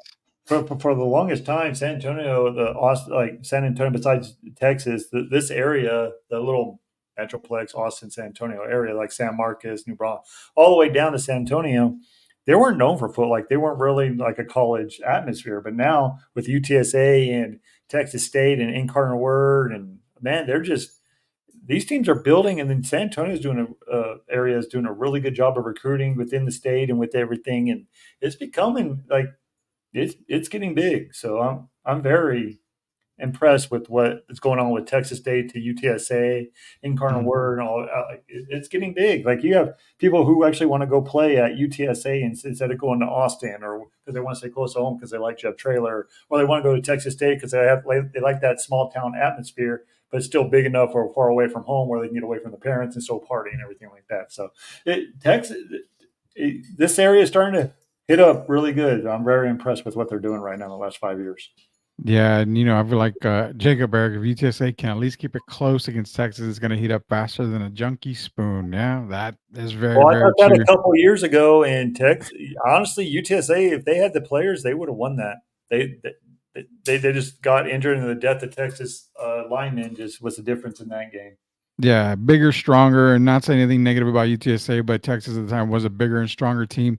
for the longest time, San Antonio, besides Texas, this area, the little Metroplex, Austin, San Antonio area, like San Marcos, New Braunfels, all the way down to San Antonio. They weren't known for football. Like they weren't really like a college atmosphere. But now with UTSA and Texas State and Incarnate Word, and man, these teams are building. And then San Antonio's doing a really good job of recruiting within the state and with everything. And it's becoming like it's getting big. So I'm very impressed with what is going on with Texas State to UTSA, Incarnate Word, and all. It's getting big. Like you have people who actually want to go play at UTSA instead of going to Austin, or because they want to stay close to home because they like Jeff Traylor, or they want to go to Texas State because they like that small town atmosphere. but it's still big enough or far away from home where they can get away from the parents and still party and everything like that. So this area is starting to hit up really good. I'm very impressed with what they're doing right now in the last 5 years. Yeah, and I feel like Jacob Eric, if UTSA can at least keep it close against Texas, it's going to heat up faster than a junkie spoon. Yeah, that is very, well, very I thought that true. a couple of years ago in Texas. Honestly, UTSA, if they had the players, they would have won that. They just got injured, and the death of Texas linemen just was the difference in that game. Yeah, bigger, stronger, and not saying anything negative about UTSA, but Texas at the time was a bigger and stronger team.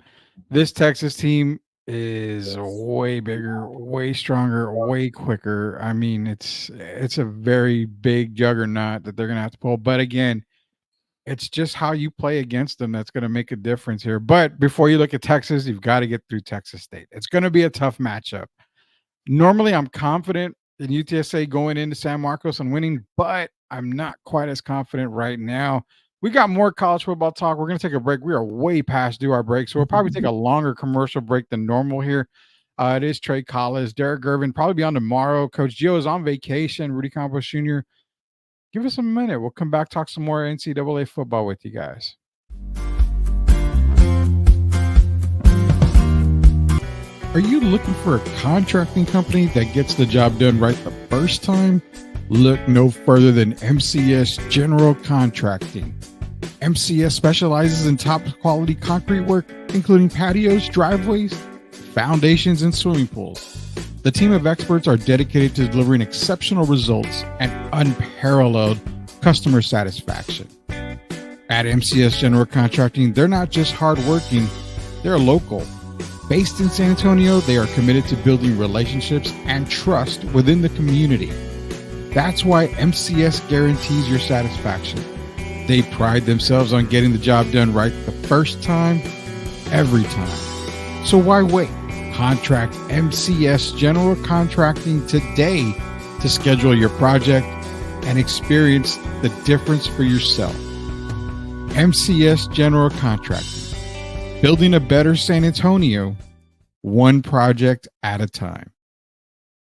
This Texas team is way bigger, way stronger, way quicker. I mean, it's a very big juggernaut that they're going to have to pull. But again, it's just how you play against them that's going to make a difference here. But before you look at Texas, you've got to get through Texas State. It's going to be a tough matchup. Normally, I'm confident in UTSA going into San Marcos and winning, but I'm not quite as confident right now. We got more college football talk. We're going to take a break. We are way past due our break, so we'll probably take a longer commercial break than normal here. It is Trey Collis, Derek Gervin, probably be on tomorrow. Coach Gio is on vacation. Rudy Campos Jr. Give us a minute. We'll come back, talk some more NCAA football with you guys. Are you looking for a contracting company that gets the job done right the first time? Look no further than MCS General Contracting. MCS specializes in top quality concrete work, including patios, driveways, foundations, and swimming pools. The team of experts are dedicated to delivering exceptional results and unparalleled customer satisfaction. At MCS General Contracting, they're not just hardworking, they're local. Based in San Antonio, they are committed to building relationships and trust within the community. That's why MCS guarantees your satisfaction. They pride themselves on getting the job done right the first time, every time. So why wait? Contract MCS General Contracting today to schedule your project and experience the difference for yourself. MCS General Contracting, building a better San Antonio, one project at a time.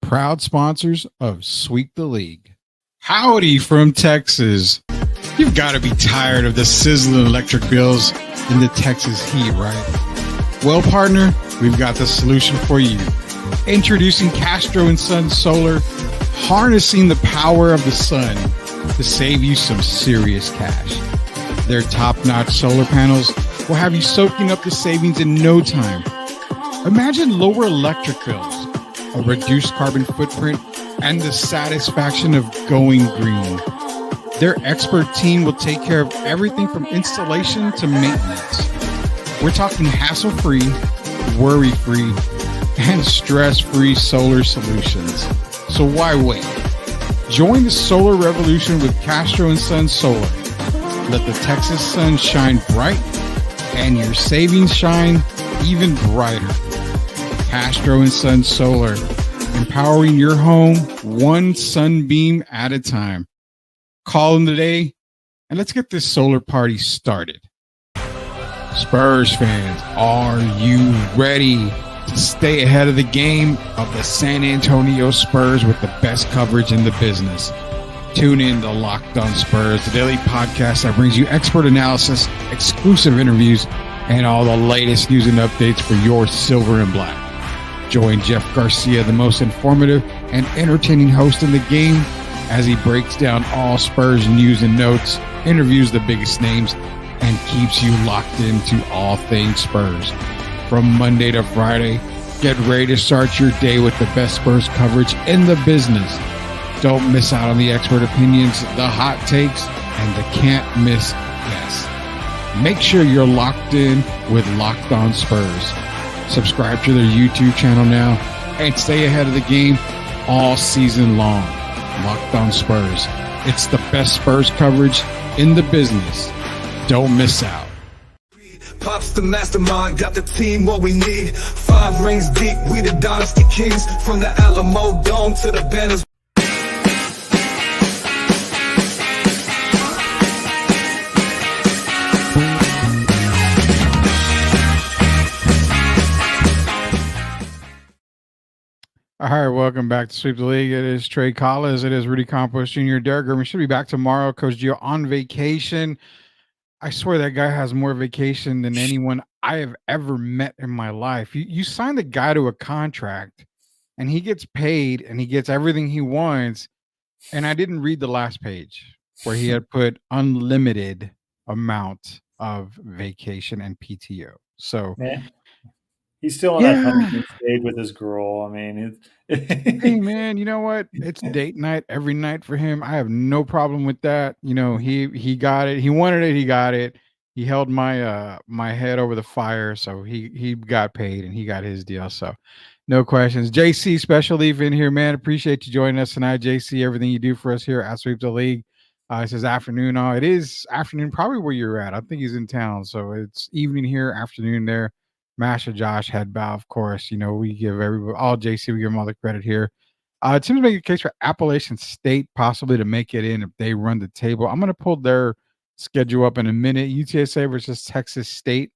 Proud sponsors of Sweep the League. Howdy from Texas. You've got to be tired of the sizzling electric bills in the Texas heat, right? Well, partner, we've got the solution for you. Introducing Castro & Sons Solar, harnessing the power of the sun to save you some serious cash. Their top-notch solar panels will have you soaking up the savings in no time. Imagine lower electric bills, a reduced carbon footprint, and the satisfaction of going green. Their expert team will take care of everything from installation to maintenance. We're talking hassle-free, worry-free, and stress-free solar solutions. So why wait? Join the solar revolution with Castro & Sons Solar. Let the Texas sun shine bright and your savings shine even brighter. Castro & Sons Solar, empowering your home one sunbeam at a time. Call them today and let's get this solar party started. Spurs fans, are you ready to stay ahead of the game of the San Antonio Spurs with the best coverage in the business? Tune in to Locked On Spurs, the daily podcast that brings you expert analysis, exclusive interviews, and all the latest news and updates for your silver and black. Join Jeff Garcia, the most informative and entertaining host in the game, as he breaks down all Spurs news and notes, interviews the biggest names, and keeps you locked into all things Spurs. From Monday to Friday, get ready to start your day with the best Spurs coverage in the business. Don't miss out on the expert opinions, the hot takes, and the can't-miss guests. Make sure you're locked in with Locked On Spurs. Subscribe to their YouTube channel now and stay ahead of the game all season long. Locked On Spurs. It's the best Spurs coverage in the business. Don't miss out. Pops the mastermind, got the team what we need. 5 rings deep, we the Dynasty Kings. From the Alamo Dome to the banners. All right, welcome back to Sweep the League. It is Trey Collins. It is Rudy Campos Jr. Derek Grimm. We should be back tomorrow. Coach Gio on vacation. I swear that guy has more vacation than anyone I have ever met in my life. You sign the guy to a contract, and he gets paid, and he gets everything he wants. And I didn't read the last page where he had put unlimited amount of vacation and PTO. So Man, he's still on that yeah. honeymoon stage with his girl. I mean, Hey man, you know what? It's date night every night for him. I have no problem with that. You know, he got it. He wanted it, he got it. He held my my head over the fire, so he got paid and he got his deal. So no questions. JC, special leave in here, man. Appreciate you joining us tonight. JC, everything you do for us here at Sweep the League. It says afternoon. It is afternoon, probably where you're at. I think he's in town. So it's evening here, afternoon there. Masha, Josh, head bow, of course. You know, we give everybody, all JC, we give them all the credit here. It seems to make a case for Appalachian State possibly to make it in if they run the table. I'm going to pull their schedule up in a minute. UTSA versus Texas State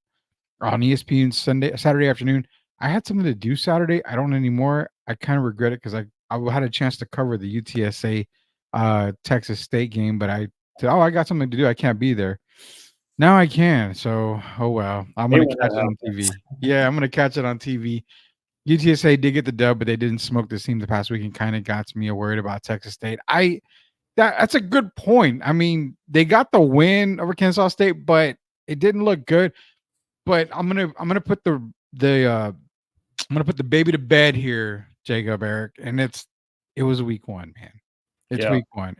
on ESPN Saturday afternoon. I had something to do Saturday. I don't anymore. I kind of regret it because I had a chance to cover the UTSA Texas State game, but I said, I got something to do. I can't be there. Now I can. So, oh well. I'm going to catch it on TV. Yeah, I'm going to catch it on TV. UTSA did get the dub, but they didn't smoke this team the past week and kind of got me worried about Texas State. That's a good point. I mean, they got the win over Kansas State, but it didn't look good. But I'm gonna put the baby to bed here, Jacob, Eric, and it was week 1, man. It's week 1.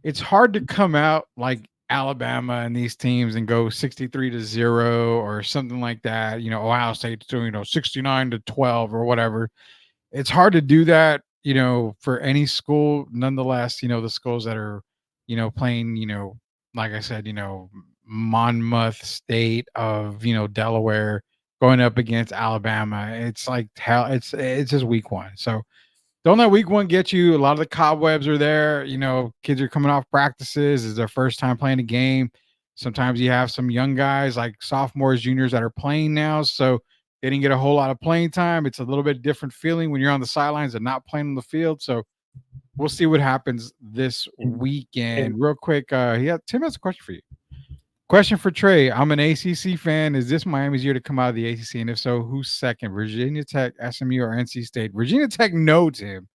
It's hard to come out like Alabama and these teams and go 63-0 or something like that. You know, Ohio State's doing 69-12 or whatever. It's hard to do that, for any school. Nonetheless, the schools that are, playing, like I said, Monmouth State of, Delaware going up against Alabama. It's like hell. It's just week 1. So don't let week 1 get you. A lot of the cobwebs are there. Kids are coming off practices. It's their first time playing a game. Sometimes you have some young guys like sophomores, juniors that are playing now. So they didn't get a whole lot of playing time. It's a little bit different feeling when you're on the sidelines and not playing on the field. So we'll see what happens this weekend. Real quick, Tim has a question for you. Question for Trey. I'm an ACC fan. Is this Miami's year to come out of the ACC? And if so, who's second? Virginia Tech, SMU, or NC State? Virginia Tech, no, Tim.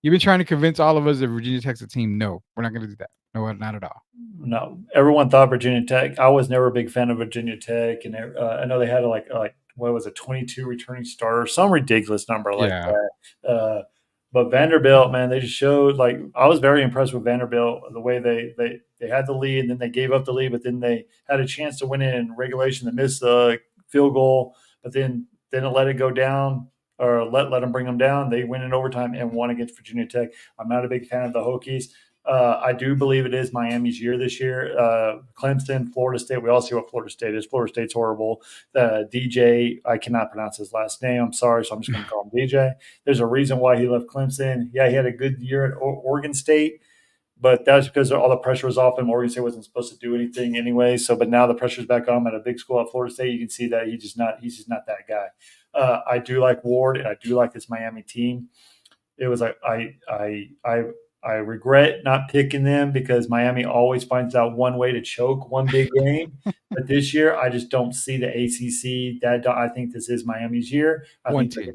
You've been trying to convince all of us that Virginia Tech's a team. No, we're not going to do that. No, not at all. No, everyone thought Virginia Tech. I was never a big fan of Virginia Tech, and I know they had like what was it, 22 returning starters, some ridiculous number like that. But Vanderbilt, man, they just showed, like, I was very impressed with Vanderbilt, the way they had the lead, and then they gave up the lead, but then they had a chance to win it in regulation. They missed the field goal, but then didn't let it go down, or let them bring them down. They win in overtime and won against Virginia Tech. I'm not a big fan of the Hokies. I do believe it is Miami's year this year. Clemson, Florida State. We all see what Florida State is. Florida State's horrible. DJ, I cannot pronounce his last name. I'm sorry, so I'm just going to call him DJ. There's a reason why he left Clemson. Yeah, he had a good year at Oregon State, but that's because all the pressure was off him. Oregon State wasn't supposed to do anything anyway. So, but now the pressure's back on him at a big school at Florida State. You can see that he's just not that guy. I do like Ward, and I do like this Miami team. It was like I regret not picking them because Miami always finds out one way to choke one big game. But this year, I just don't see the ACC. I think this is Miami's year. One team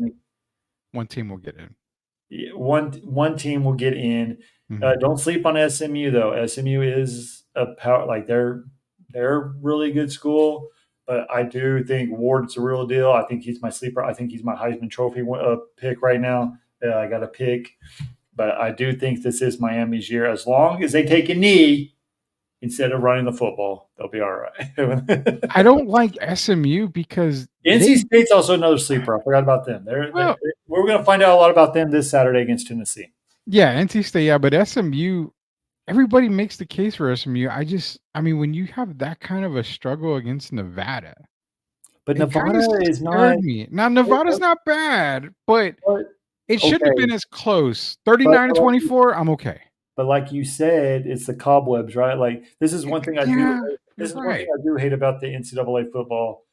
will get in. One team will get in. Mm-hmm. Don't sleep on SMU though. SMU is a power. Like they're a really good school. But I do think Ward's a real deal. I think he's my sleeper. I think he's my Heisman Trophy pick right now. I got a pick. But I do think this is Miami's year. As long as they take a knee instead of running the football, they'll be all right. I don't like SMU because NC State's also another sleeper. I forgot about them. We're going to find out a lot about them this Saturday against Tennessee. Yeah, NC State, yeah. But SMU, everybody makes the case for SMU. I mean, when you have that kind of a struggle against Nevada. But Nevada is not. Now, Nevada's not bad, but it shouldn't have been as close. 39-24, I'm okay. But like you said, it's the cobwebs, right? Like this is one thing I do. This is one thing I do hate about the NCAA football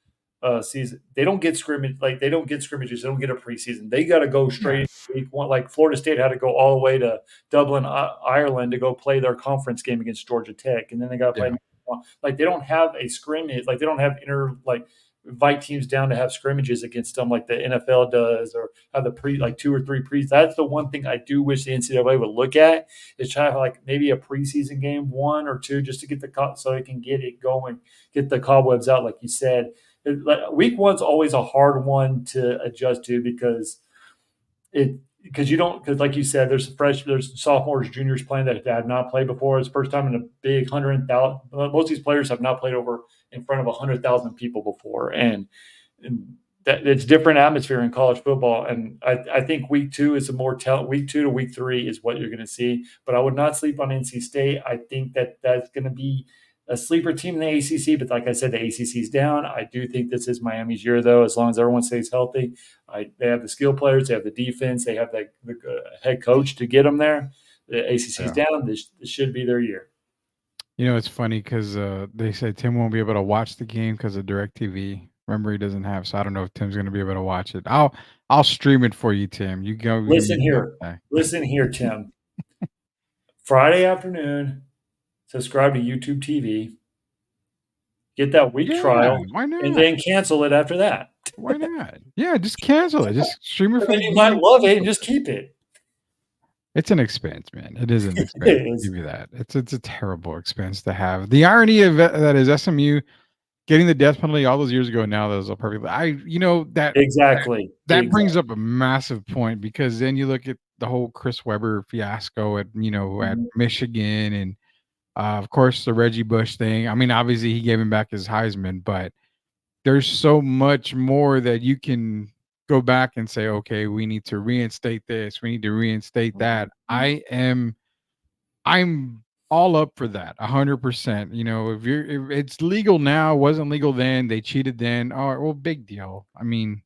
season. They don't get scrimmage, like they don't get scrimmages. They don't get a preseason. They got to go straight week one. Like Florida State had to go all the way to Dublin, Ireland to go play their conference game against Georgia Tech, and then they got to play. Like they don't have a scrimmage. Like they don't have invite teams down to have scrimmages against them like the NFL does, or have the like 2 or 3 pre's. That's the one thing I do wish the NCAA would look at, is try to have like maybe a preseason game, 1 or 2, just to get so they can get it going, get the cobwebs out, like you said. Week 1's always a hard one to adjust to because like you said, there's sophomores, juniors playing that have not played before. It's the first time in a big 100,000. Most of these players have not played in front of 100,000 people before, and that it's different atmosphere in college football. And I think week 2 is week 2 to week 3 is what you're going to see. But I would not sleep on NC State. I think that's going to be a sleeper team in the ACC, but like I said, the ACC is down. I do think this is Miami's year, though, as long as everyone stays healthy. They have the skill players, they have the defense, they have the head coach to get them there. The ACC is down. This should be their year. You know, it's funny because they said Tim won't be able to watch the game because of DirecTV. Remember, he doesn't have, so I don't know if Tim's going to be able to watch it. I'll stream it for you, Tim. You go. Listen here, Tim. Friday afternoon, subscribe to YouTube TV, get that week trial, why not? And then cancel it after that. Why not? Yeah, just cancel it. Just stream it for you might love it and just keep it. It's an expense, man. It is an expense. I'll give you that. It's a terrible expense to have. The irony of that is SMU getting the death penalty all those years ago. Now that was a perfect. That brings up a massive point, because then you look at the whole Chris Webber fiasco at Michigan, and of course the Reggie Bush thing. I mean, obviously he gave him back his Heisman, but there's so much more that you can go back and say, okay, we need to reinstate this, we need to reinstate that. I'm all up for that 100%. If it's legal now, wasn't legal then, they cheated then, all right, well, big deal. I mean,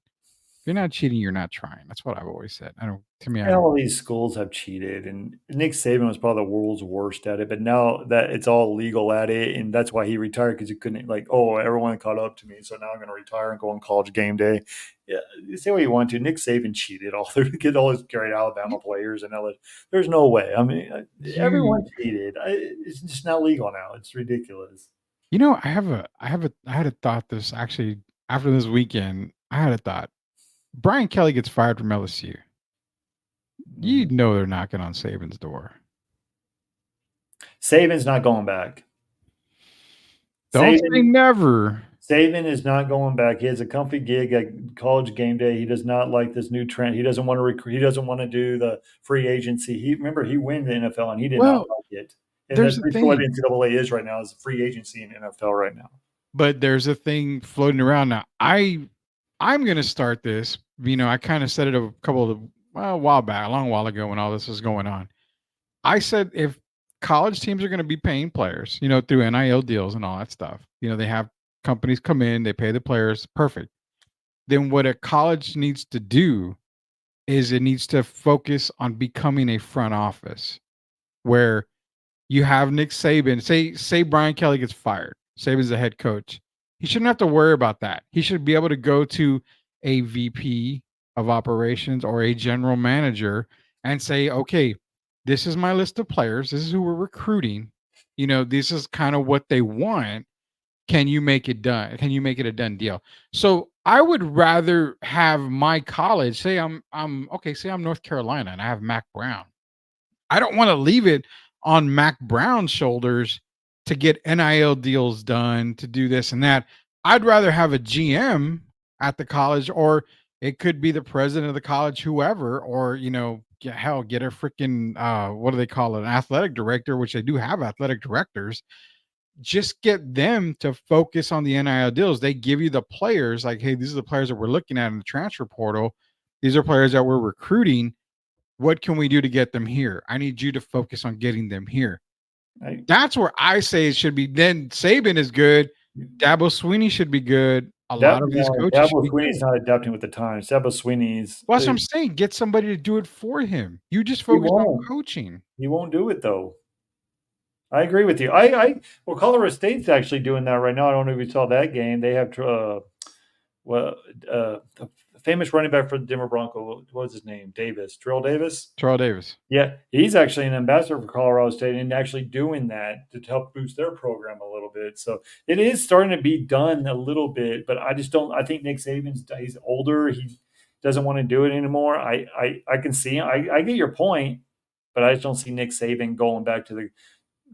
if you're not cheating, you're not trying. That's what I've always said. All these schools have cheated, and Nick Saban was probably the world's worst at it. But now that it's all legal at it, and that's why he retired, because he couldn't, everyone caught up to me, so now I'm going to retire and go on College Game Day. Yeah, say what you want to. Nick Saban cheated get all his great Alabama players, and there's no way. I mean, everyone cheated. It's just not legal now. It's ridiculous. I had a thought this actually after this weekend. I had a thought. Brian Kelly gets fired from LSU. You know they're knocking on Saban's door. Saban's not going back. Don't say never. Saban is not going back. He has a comfy gig at College Game Day. He does not like this new trend. He doesn't want to recruit. He doesn't want to do the free agency. He won the NFL, and he did not like it. And that's what NCAA is right now, is free agency in NFL right now. But there's a thing floating around now. I'm going to start this. I kind of said it a while back, a long while ago when all this was going on. I said if college teams are going to be paying players, through NIL deals and all that stuff, they have companies come in, they pay the players, perfect. Then what a college needs to do is it needs to focus on becoming a front office where you have Nick Saban. Say Brian Kelly gets fired. Saban's the head coach. He shouldn't have to worry about that. He should be able to go to a VP of operations or a general manager and say, okay, this is my list of players. This is who we're recruiting. This is kind of what they want. Can you make it done? Can you make it a done deal? So I would rather have my college, say I'm North Carolina and I have Mac Brown. I don't want to leave it on Mac Brown's shoulders to get NIL deals done, to do this and that. I'd rather have a GM at the college, or it could be the president of the college, whoever, or, get a freaking, what do they call it? An athletic director, which they do have athletic directors. Just get them to focus on the NIL deals. They give you the players like, hey, these are the players that we're looking at in the transfer portal. These are players that we're recruiting. What can we do to get them here? I need you to focus on getting them here. Right. That's where I say it should be. Then Saban is good. Dabo Swinney should be good. A lot of these coaches. Dabo Swinney's not adapting with the times. Dabo Swinney's. Well, that's what I'm saying. Get somebody to do it for him. You just focus on coaching. He won't do it, though. I agree with you. Colorado State's actually doing that right now. I don't know if you saw that game. They have well, the famous running back for the Denver Broncos. What was his name? Terrell Davis. Terrell Davis. Yeah, he's actually an ambassador for Colorado State and actually doing that to help boost their program a little bit. So it is starting to be done a little bit, but I just don't. I think Nick Saban's he's older. He doesn't want to do it anymore. I can see. I get your point, but I just don't see Nick Saban going back to the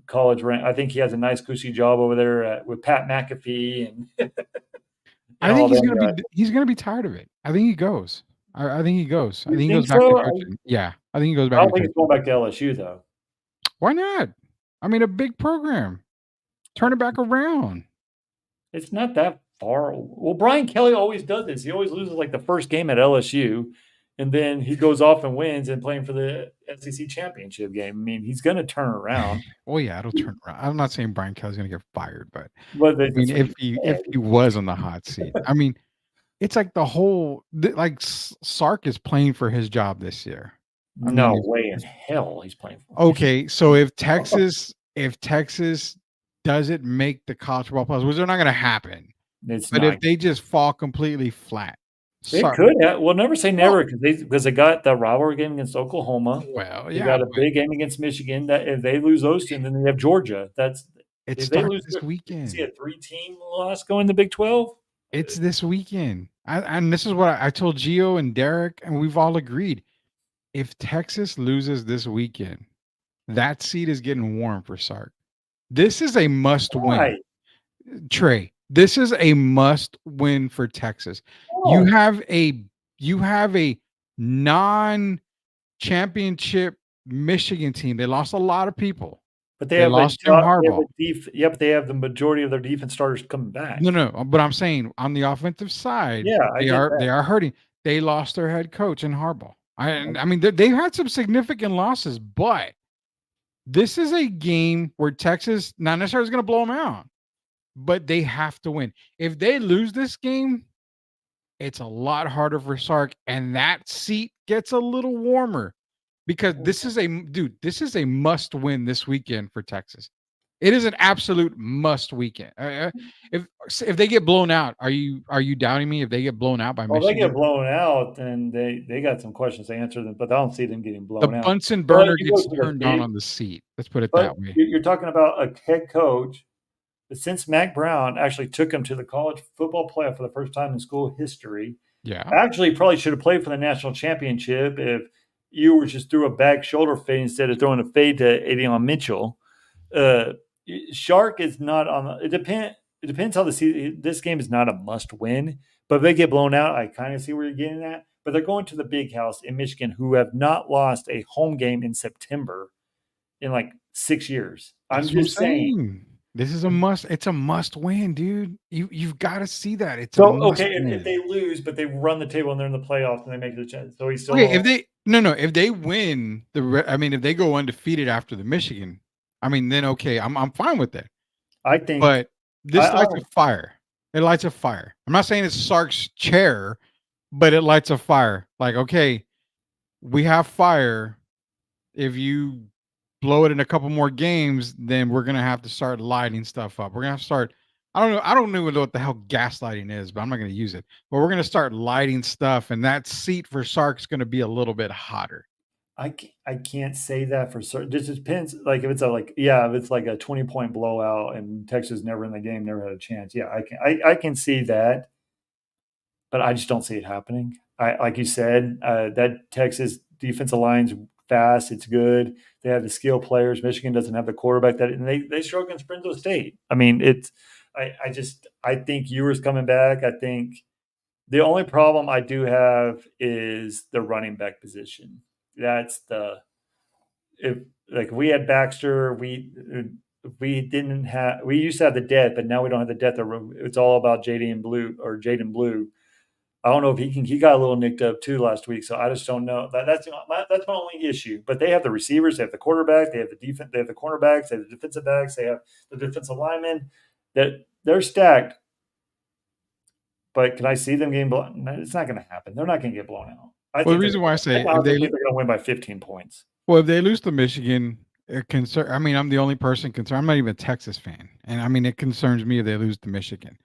college rank. I think he has a nice cushy job over there with Pat McAfee and. I think he's gonna be tired of it. I think he goes. I think he goes. I think he goes back to coaching. Yeah, I think he goes back. I don't think he's going back to LSU though. Why not? I mean, a big program. Turn it back around. It's not that far. Well, Brian Kelly always does this. He always loses like the first game at LSU, and then he goes off and wins and playing for the SEC championship game. I mean, he's going to turn around. Oh yeah, it'll turn around. I'm not saying Brian Kelly's going to get fired, but I mean, if he was on the hot seat, I mean, it's like the whole like Sark is playing for his job this year. No way in hell he's playing for. Okay, so if Texas doesn't make the college football playoffs, which they're not going to happen, but if they just fall completely flat, they could. We'll never say never because they got the rivalry game against Oklahoma. Well, they got a big game against Michigan. That if they lose those two, and then they have Georgia. It starts this weekend. See a 3-team loss going to Big 12. It's this weekend, and this is what I told Gio and Derek, and we've all agreed. If Texas loses this weekend, that seat is getting warm for Sark. This is a must-win, Trey. This is a must-win for Texas. Oh. You have a non-championship Michigan team. They lost a lot of people. But they lost Jim Harbaugh. But they have the majority of their defense starters coming back. No. But I'm saying on the offensive side, they are hurting. They lost their head coach in Harbaugh. I mean, they've had some significant losses, but this is a game where Texas not necessarily is going to blow them out, but they have to win. If they lose this game, it's a lot harder for Sark, and that seat gets a little warmer because this is a must win this weekend for Texas. It is an absolute must weekend. If they get blown out, are you doubting me? If they get blown out by Michigan, if they get blown out, then they got some questions to answer them, but I don't see them getting blown out. The Bunsen burner gets turned on the seat. Let's put it that way. You're talking about a head coach. But since Mac Brown actually took him to the college football playoff for the first time in school history, actually probably should have played for the national championship if you were just threw a back shoulder fade instead of throwing a fade to Adion Mitchell. Shark is not on. It depends how this game is not a must win. But if they get blown out, I kind of see where you're getting at. But they're going to the Big House in Michigan, who have not lost a home game in September in like 6 years. I'm just saying. This is a must. It's a must win, dude. You've got to see that. It's if they lose, but they run the table and they're in the playoffs and they make the chance. So he's still if they win if they go undefeated after the Michigan. I mean, then I'm fine with that. I think, but this lights a fire. It lights a fire. I'm not saying it's Sark's chair, but it lights a fire. Like, okay, we have fire. If you blow it in a couple more games, then we're gonna have to start lighting stuff up. We're gonna have to start. I don't know what the hell gaslighting is, but I'm not gonna use it. But we're gonna start lighting stuff, and that seat for Sark's gonna be a little bit hotter. I can't say that for certain. It just depends. Like if it's a 20-point blowout and Texas never in the game, never had a chance. Yeah, I can see that, but I just don't see it happening. Like you said, that Texas defensive line's fast. It's good. They have the skill players. Michigan doesn't have the quarterback and they struggle against Brenzo State. I mean, I think Ewers coming back. I think the only problem I do have is the running back position. That's if we had Baxter, we used to have the depth, but now we don't have the depth. It's all about Jaden Blue. I don't know if he got a little nicked up too last week, so I just don't know. That's my only issue. But they have the receivers, they have the quarterback, they have the defense, they have the cornerbacks, they have the defensive backs, they have the defensive linemen. That they're stacked. But can I see them getting blown? No, it's not going to happen. They're not going to get blown out. The reason why I say they're going to win by 15 points. Well, if they lose to Michigan, I'm the only person concerned. I'm not even a Texas fan, and I mean it concerns me if they lose to Michigan.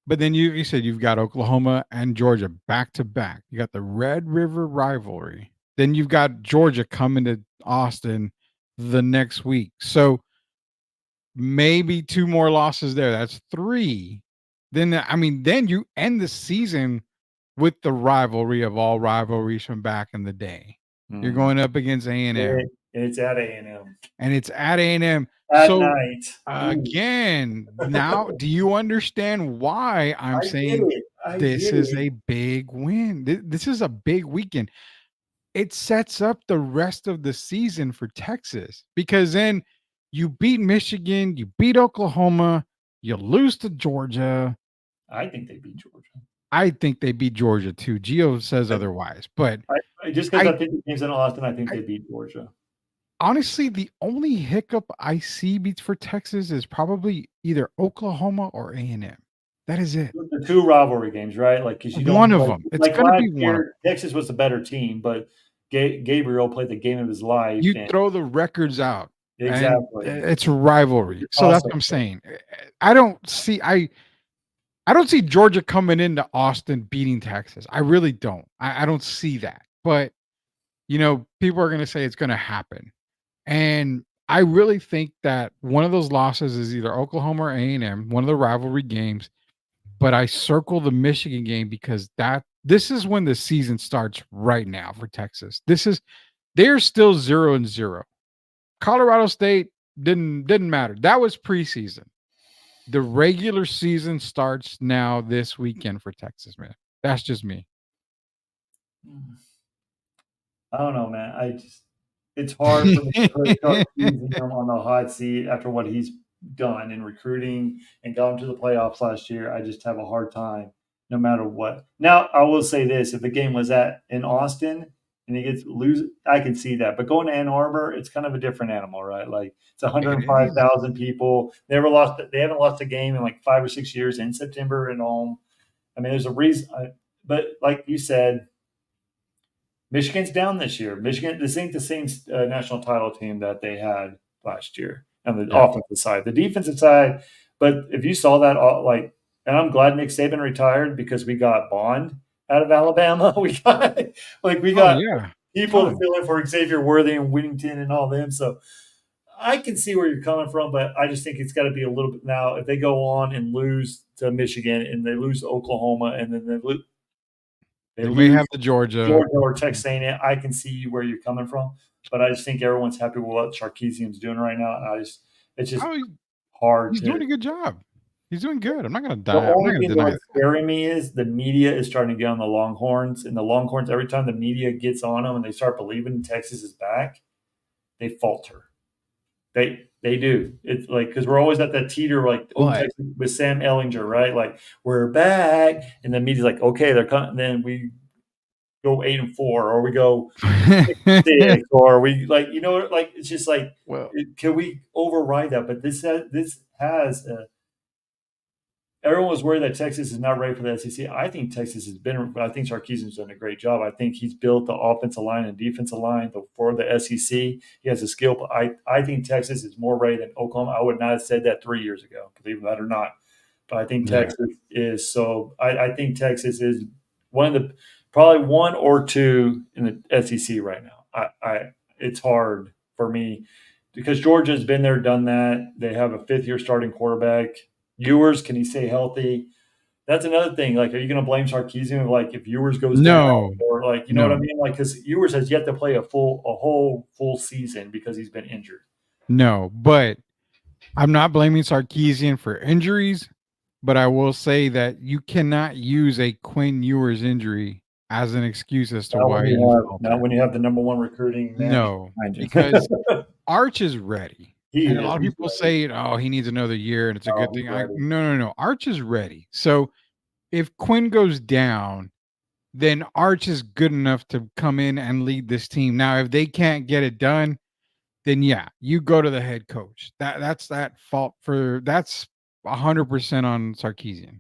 But then you said you've got Oklahoma and Georgia back to back. You got the Red River rivalry. Then you've got Georgia coming to Austin the next week. So maybe 2 more losses there. That's 3. Then then you end the season with the rivalry of all rivalries from back in the day. You're going up against A&M. It's at A&M. And it's at A&M. At night. Again, now do you understand why I'm saying this is a big win? This is a big weekend. It sets up the rest of the season for Texas, because then you beat Michigan, you beat Oklahoma, you lose to Georgia. I think they beat Georgia. I think they beat Georgia too. Gio says otherwise, but just because I think the game's in Austin, I think they beat Georgia. Honestly, the only hiccup I see beats for Texas is probably either Oklahoma or A&M. That is it. The 2 rivalry games, right? Like, because you don't one of them. It's like going to last be one. year, Texas was the better team, but Gabriel played the game of his life. You throw the records out. Exactly. It's a rivalry. So that's what I'm saying. I don't see Georgia coming into Austin beating Texas. I really don't. I don't see that. But, people are going to say it's going to happen. And I really think that one of those losses is either Oklahoma or A&M, one of the rivalry games. But I circle the Michigan game because this is when the season starts right now for Texas. They're still 0-0. Colorado State didn't matter. That was preseason. The regular season starts now this weekend for Texas, man. That's just me. I don't know, man. It's hard for me to put Sarkisian on the hot seat after what he's done in recruiting and got him to the playoffs last year. I just have a hard time no matter what. Now, I will say this. If the game was in Austin and he gets I can see that. But going to Ann Arbor, it's kind of a different animal, right? Like, it's 105,000 people. They haven't lost a game in like 5 or 6 years in September at home. I mean, there's a reason. But like you said, Michigan's down this year. This ain't the same national title team that they had last year on the offensive side. The defensive side, but if you saw that, and I'm glad Nick Saban retired because we got Bond out of Alabama. We got people filling for Xavier Worthy and Whittington and all them. So I can see where you're coming from, but I just think it's got to be a little bit now. If they go on and lose to Michigan and they lose to Oklahoma and then they may have the Georgia or Texas A&M. I can see where you're coming from, but I just think everyone's happy with what Sarkisian's doing right now. And it's just hard. He's doing a good job. He's doing good. I'm not going to die. The only thing that's scaring me is the media is starting to get on the Longhorns, and the Longhorns, every time the media gets on them and they start believing Texas is back, they falter. They do. It's like, because we're always at that teeter, like Texas with Sam Ellinger, right? Like, we're back, and the media's like, okay, they're coming. Then we go 8-4, or we go 6-6, or we it's just like, can we override that? But this has everyone was worried that Texas is not ready for the SEC. I think Texas has been. I think Sarkisian's done a great job. I think he's built the offensive line and defensive line for the SEC. He has a skill. But I think Texas is more ready than Oklahoma. I would not have said that 3 years ago, believe that or not. But I think Texas is. So I think Texas is probably 1 or 2 in the SEC right now. It's hard for me because Georgia's been there, done that. They have a 5th-year starting quarterback. Ewers, can he stay healthy? That's another thing. Like, are you going to blame Sarkisian? Like, if Ewers goes down, or like, you know what I mean? Like, because Ewers has yet to play a whole full season because he's been injured. No, but I'm not blaming Sarkisian for injuries. But I will say that you cannot use a Quinn Ewers injury as an excuse as to why not when you have the number 1 recruiting man. No, because Arch is ready. A lot of people say, "Oh, he needs another year," and it's a good thing. No. Arch is ready. So if Quinn goes down, then Arch is good enough to come in and lead this team. Now, if they can't get it done, then you go to the head coach. That's 100% on Sarkisian.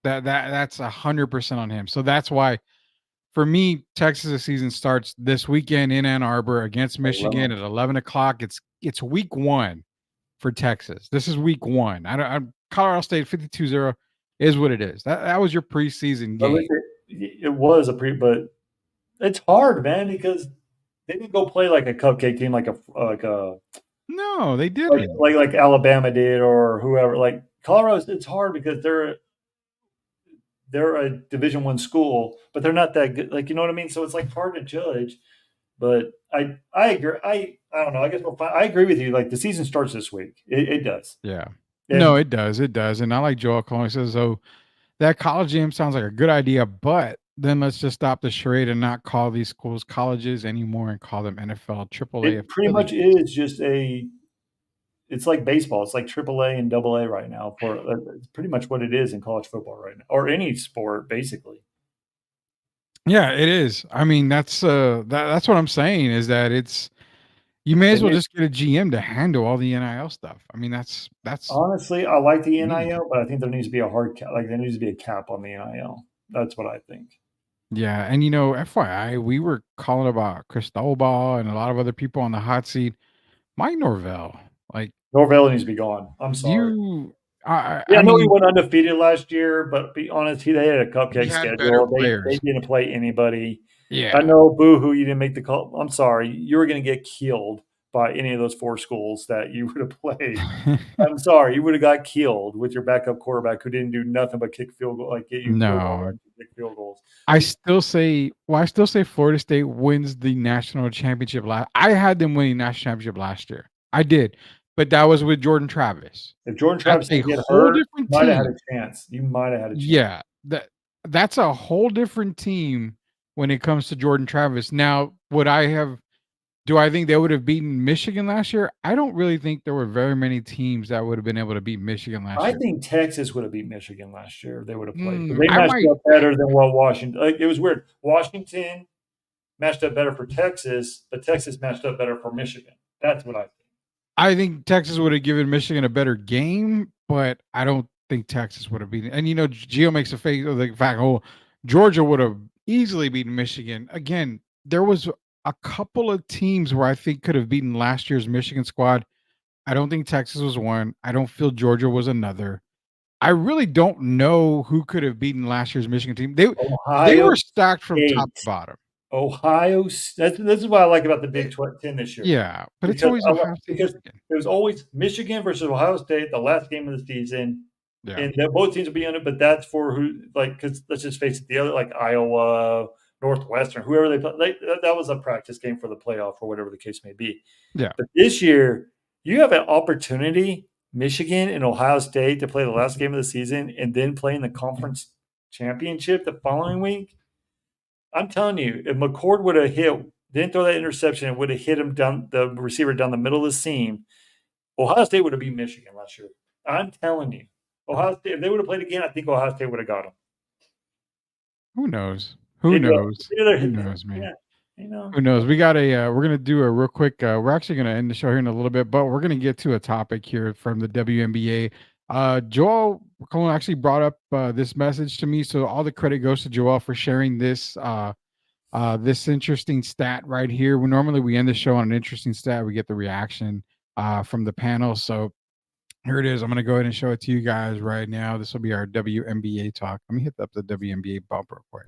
That's 100% on him. So that's why, for me, Texas' season starts this weekend in Ann Arbor against Michigan at 11 o'clock. It's week 1 for Texas. This is week 1. Colorado State 52-0. is what it is. That was your preseason But game. it was but it's hard, man, because they didn't go play like a cupcake team, like a No, they didn't. like Alabama did or whoever. Like Colorado, it's hard because they're a Division I school, but they're not that good. Like, you know what I mean? So it's like hard to judge. But I agree. I don't know. I guess I agree with you. Like the season starts this week. It does. Yeah. And No, it does. It does. And I like Joel Cologne says, so that college game sounds like a good idea, but then let's just stop the charade and not call these schools colleges anymore and call them NFL, AAA it pretty much is just it's like baseball. It's like AAA and AA right now. It's pretty much what it is in college football right now, or any sport basically. Yeah, it is. I mean, that's what I'm saying is that you may as well just get a GM to handle all the NIL stuff. I mean, that's honestly, I like the me. NIL, but I think there needs to be a hard cap. Like there needs to be a cap on the NIL. That's what I think. Yeah, and FYI, we were calling about Cristobal and a lot of other people on the hot seat. Mike Norvell, like Norvell needs to be gone. I'm sorry. I Yeah, I know he mean, went undefeated last year, but be honest, they had a he cupcake had better schedule. They players. didn't play anybody. I Yeah, know, boo-hoo, you didn't make the call. I'm sorry. You were going to get killed by any of those 4 schools that you would have played. I'm sorry. You would have got killed with your backup quarterback who didn't do nothing but kick field goal, like get you no. kick field goals. I still say Florida State wins the national championship I had them winning national championship last year. I did. But that was with Jordan Travis. If Jordan Travis That's a didn't get whole hurt, you different might have had team. a chance. You might have had a chance. Yeah, that's a whole different team when it comes to Jordan Travis. Now, do I think they would have beaten Michigan last year? I don't really think there were very many teams that would have been able to beat Michigan last year. I think Texas would have beat Michigan last year if they would have played. They I matched up better than what Washington. Like it was weird. Washington matched up better for Texas, but Texas matched up better for Michigan. That's what I think. I think Texas would have given Michigan a better game, but I don't think Texas would have beaten. And Gio makes a face of the fact, Georgia would have easily beaten Michigan. Again, there was a couple of teams where I think could have beaten last year's Michigan squad. I don't think Texas was one. I don't feel Georgia was another. I really don't know who could have beaten last year's Michigan team. They were stacked from top to bottom. Ohio. This is what I like about the Big 10 this year. Yeah, but it's always Ohio State. Because it was always Michigan versus Ohio State, the last game of the season. Yeah. And both teams will be in it, but that's for who, like, because let's just face it, the other, like Iowa, Northwestern, whoever they play, that was a practice game for the playoff or whatever the case may be. Yeah. But this year, you have an opportunity, Michigan and Ohio State, to play the last game of the season and then play in the conference championship the following week. I'm telling you, if McCord would have didn't throw that interception, and would have hit him down the receiver down the middle of the seam, Ohio State would have beat Michigan last year. I'm telling you. Ohio State, if they would have played again, I think Ohio State would have got them. Who knows? Who knows, man? Yeah, Who knows? We got we're going to do a real quick, we're actually going to end the show here in a little bit, but we're going to get to a topic here from the WNBA. Joel Cologne actually brought up this message to me, so all the credit goes to Joel for sharing this this interesting stat right here. Normally we end the show on an interesting stat. We get the reaction from the panel. So here it is. I'm going to go ahead and show it to you guys right now. This will be our WNBA talk. Let me hit up the WNBA bump real quick.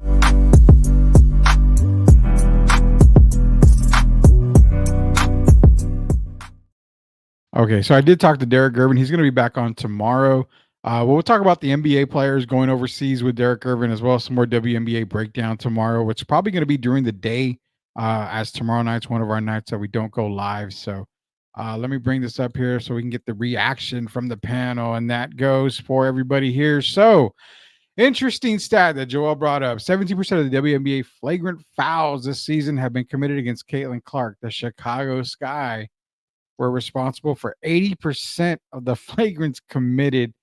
Okay, so I did talk to Derek Gervin. He's going to be back on tomorrow. We'll talk about the NBA players going overseas with Derek Gervin, as well as some more WNBA breakdown tomorrow, which is probably going to be during the day, as tomorrow night's one of our nights that we don't go live. So let me bring this up here so we can get the reaction from the panel, and that goes for everybody here. So interesting stat that Joel brought up. 17% of the WNBA flagrant fouls this season have been committed against Caitlin Clark. The Chicago Sky were responsible for 80% of the flagrants committed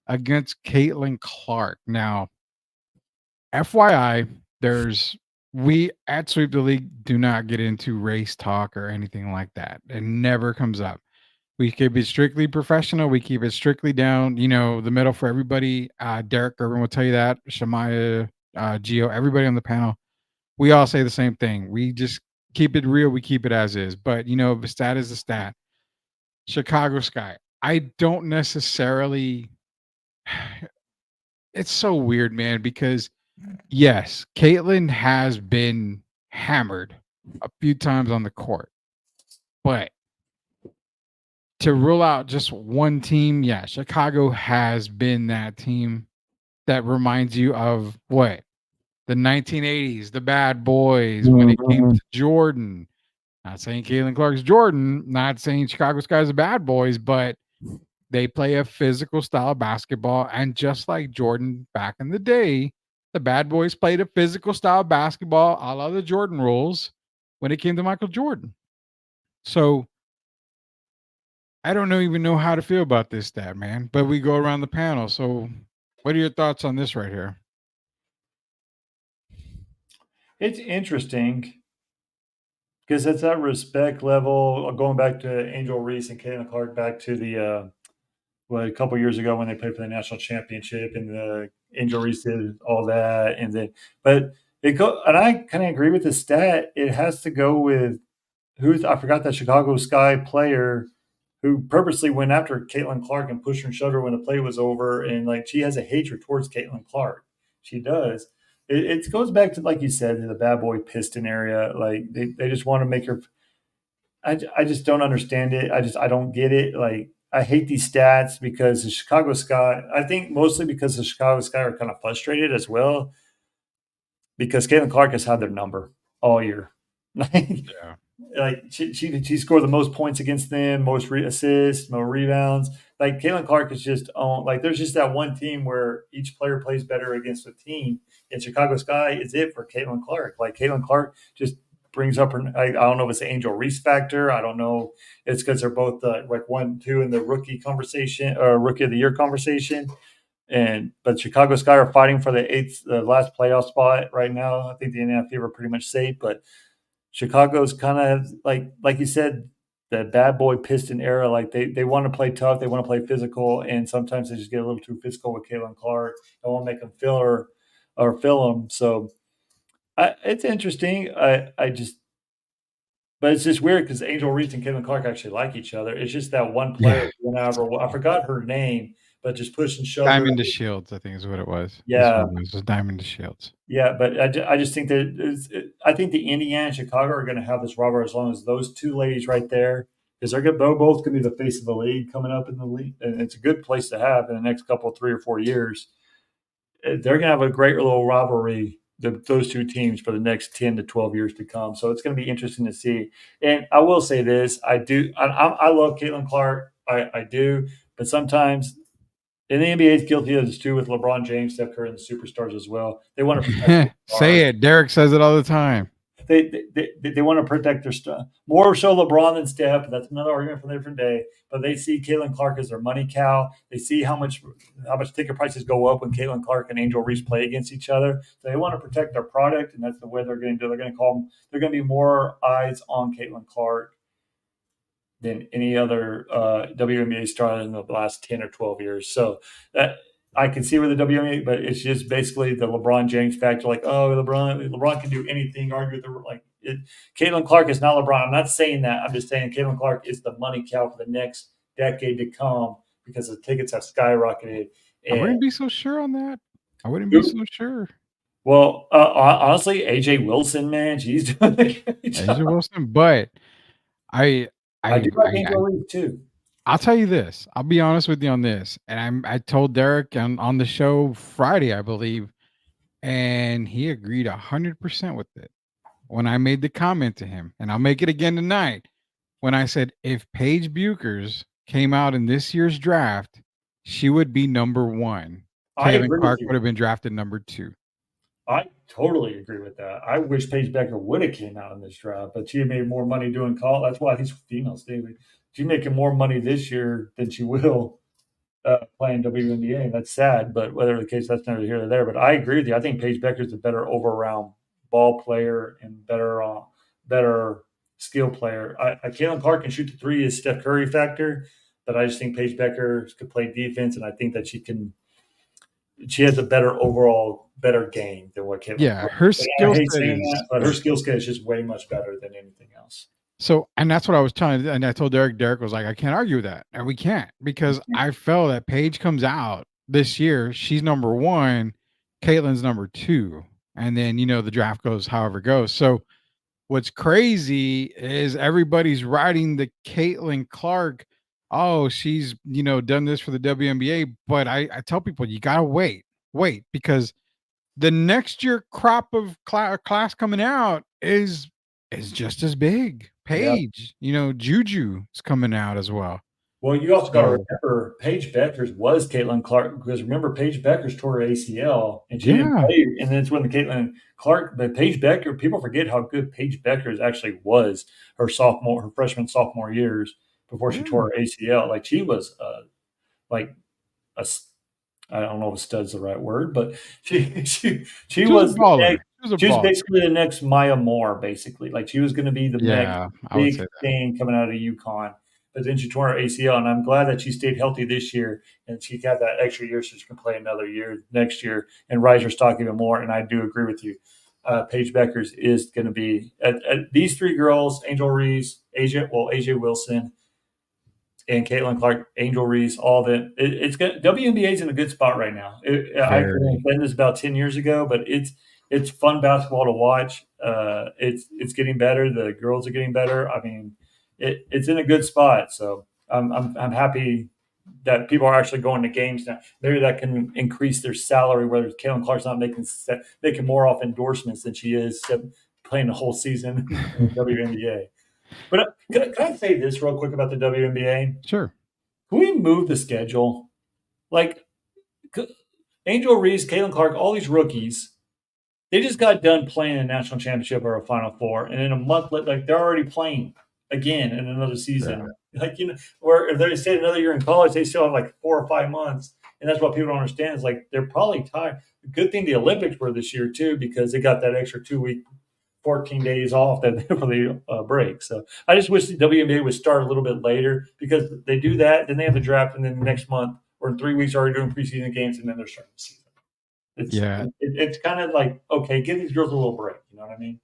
against Caitlin Clark. Now, FYI, we at Sweep the League do not get into race talk or anything like that. It never comes up. We keep it strictly professional. We keep it strictly down, the middle for everybody. Derek Gervin will tell you that. Shamaya, Gio, everybody on the panel. We all say the same thing. We just keep it real. We keep it as is. But, the stat is the stat. Chicago Sky. I don't necessarily it's so weird, man, because yes, Caitlin has been hammered a few times on the court, but to rule out just one team, yeah, Chicago has been that team that reminds you of what? The 1980s, the bad boys when it came to Jordan. Not saying Caitlin Clark's Jordan, not saying Chicago Sky's the bad boys, but they play a physical style of basketball. And just like Jordan back in the day, the bad boys played a physical style of basketball a la the Jordan rules when it came to Michael Jordan. So I don't even know how to feel about this stat, man. But we go around the panel. So what are your thoughts on this right here? It's interesting because it's that respect level. Going back to Angel Reese and Caitlin Clark, back to the a couple years ago when they played for the national championship, and the Angel Reese did all that, and then but and I kind of agree with the stat. It has to go with I forgot that Chicago Sky player who purposely went after Caitlin Clark and pushed her and shoved her when the play was over, and like she has a hatred towards Caitlin Clark. She does. It goes back to, like you said, to the bad boy piston area. Like they just want to make her. I just don't understand it. I don't get it. Like I hate these stats because the Chicago Sky. I think mostly because the Chicago Sky are kind of frustrated as well because Caitlin Clark has had their number all year. Yeah. Like she scored the most points against them, most assists, more rebounds. Like Caitlin Clark is just on. Like there's just that one team where each player plays better against a team, and Chicago Sky is it for Caitlin Clark. Like Caitlin Clark just brings up her. I don't know if it's the Angel Reese factor. I don't know. It's because they're both like 1-2 in the rookie conversation or rookie of the year conversation. But Chicago Sky are fighting for the last playoff spot right now. I think the Indiana Fever are pretty much safe, but Chicago's kind of like you said, the bad boy piston era. Like they want to play tough, they want to play physical, and sometimes they just get a little too physical with Caitlin Clark. They want to make them feel her or feel them. So it's interesting. But it's just weird because Angel Reese and Caitlin Clark actually like each other. It's just that one player whenever I forgot her name, but just push and shove. Diamond to Shields, I think is what it was. Yeah, it was Diamond to Shields. Yeah, but I just think that I think the Indiana and Chicago are going to have this rubber as long as those two ladies right there, because they're both going to be the face of the league coming up in the league, and it's a good place to have in the next couple 3 or 4 years. They're going to have a great little rivalry, those two teams, for the next 10 to 12 years to come. So it's going to be interesting to see. And I will say this: I love Caitlin Clark, I do, but sometimes. And the NBA is guilty of this too with LeBron James, Steph Curry, and the superstars as well. They want to protect say it. Derek says it all the time. They want to protect their stuff. More so LeBron than Steph. That's another argument for a different day. But they see Caitlin Clark as their money cow. They see how much ticket prices go up when Caitlin Clark and Angel Reese play against each other. So they want to protect their product, and that's the way they're going to do. They're going to call them. They're going to be more eyes on Caitlin Clark than any other WNBA star in the last 10 or 12 years. So that I can see where the WNBA, but it's just basically the LeBron James factor. Like, oh, LeBron can do anything. Argue with Caitlin Clark is not LeBron. I'm not saying that. I'm just saying Caitlin Clark is the money cow for the next decade to come because the tickets have skyrocketed. I wouldn't be so sure on that. I wouldn't be so sure. Well, honestly, AJ Wilson, man, she's doing a great job. AJ Wilson, but I do like Angel Reese too. I'll tell you this. I'll be honest with you on this. And I told Derek on the show Friday, I believe, and he agreed 100% with it when I made the comment to him. And I'll make it again tonight when I said if Paige Buchers came out in this year's draft, she would be number 1. Caitlin Clark would have been drafted number 2. I totally agree with that. I wish Paige Becker would have came out in this draft, but she made more money doing college. That's why these females do. She's making more money this year than she will playing WNBA. That's sad, but whether the case, that's neither here nor there. But I agree with you. I think Paige Becker is a better over-round ball player and better skill player. Caitlin Clark can shoot the three as Steph Curry factor, but I just think Paige Becker could play defense, and I think that she has a better game than what Caitlin. Yeah, her skill set but her skill set is just way much better than anything else. So, and that's what I was trying to, and I told Derek was like, I can't argue with that, and we can't, because I felt that Paige comes out this year, she's number 1, Caitlin's number 2, and then, the draft goes however it goes. So what's crazy is everybody's writing the Caitlin Clark. Oh, she's, done this for the WNBA, but I tell people you got to wait, because the next year crop of class coming out is just as big. Yeah. Paige, Juju is coming out as well. Well, you also got to So, remember Paige Beckers was Caitlin Clark, because remember Paige Beckers tore her ACL and she didn't yeah, play, and then it's when the Caitlin Clark, but Paige Becker, people forget how good Paige Beckers actually was her sophomore years before she yeah. tore her ACL. Like she was like a I don't know if stud's the right word, but she She was a was the baller. next, She was a she was baller. basically the next Maya Moore, basically. Like she was going to be the next Yeah, I would big say that. thing coming out of UConn. But then she tore her ACL, and I'm glad that she stayed healthy this year and she got that extra year so she can play another year next year and rise her stock even more. And I do agree with you. Paige Beckers is going to be at these three girls: Angel Reese, AJ Wilson, and Caitlin Clark, Angel Reese, all that. It's good. WNBA is in a good spot right now. I could have Very. been this about 10 years ago, but it's fun basketball to watch. It's getting better. The girls are getting better. I mean, it's in a good spot. So I'm happy that people are actually going to games now. Maybe that can increase their salary. Whether Caitlin Clark's not making more off endorsements than she is playing the whole season in the WNBA. But can I say this real quick about the WNBA? Sure. Can we move the schedule? Like Angel Reese, Caitlin Clark, all these rookies, they just got done playing a national championship or a Final Four, and in a month, like they're already playing again in another season. Yeah. Like where if they stay another year in college, they still have like 4 or 5 months, and that's what people don't understand. Is like they're probably tired. Good thing the Olympics were this year too, because they got that extra 2 week 14 days off that for the break. So I just wish the WNBA would start a little bit later, because they do that, then they have the draft, and then next month or in 3 weeks already doing preseason games, and then they're starting the season. Yeah. It's kind of like, okay, give these girls a little break. You know what I mean?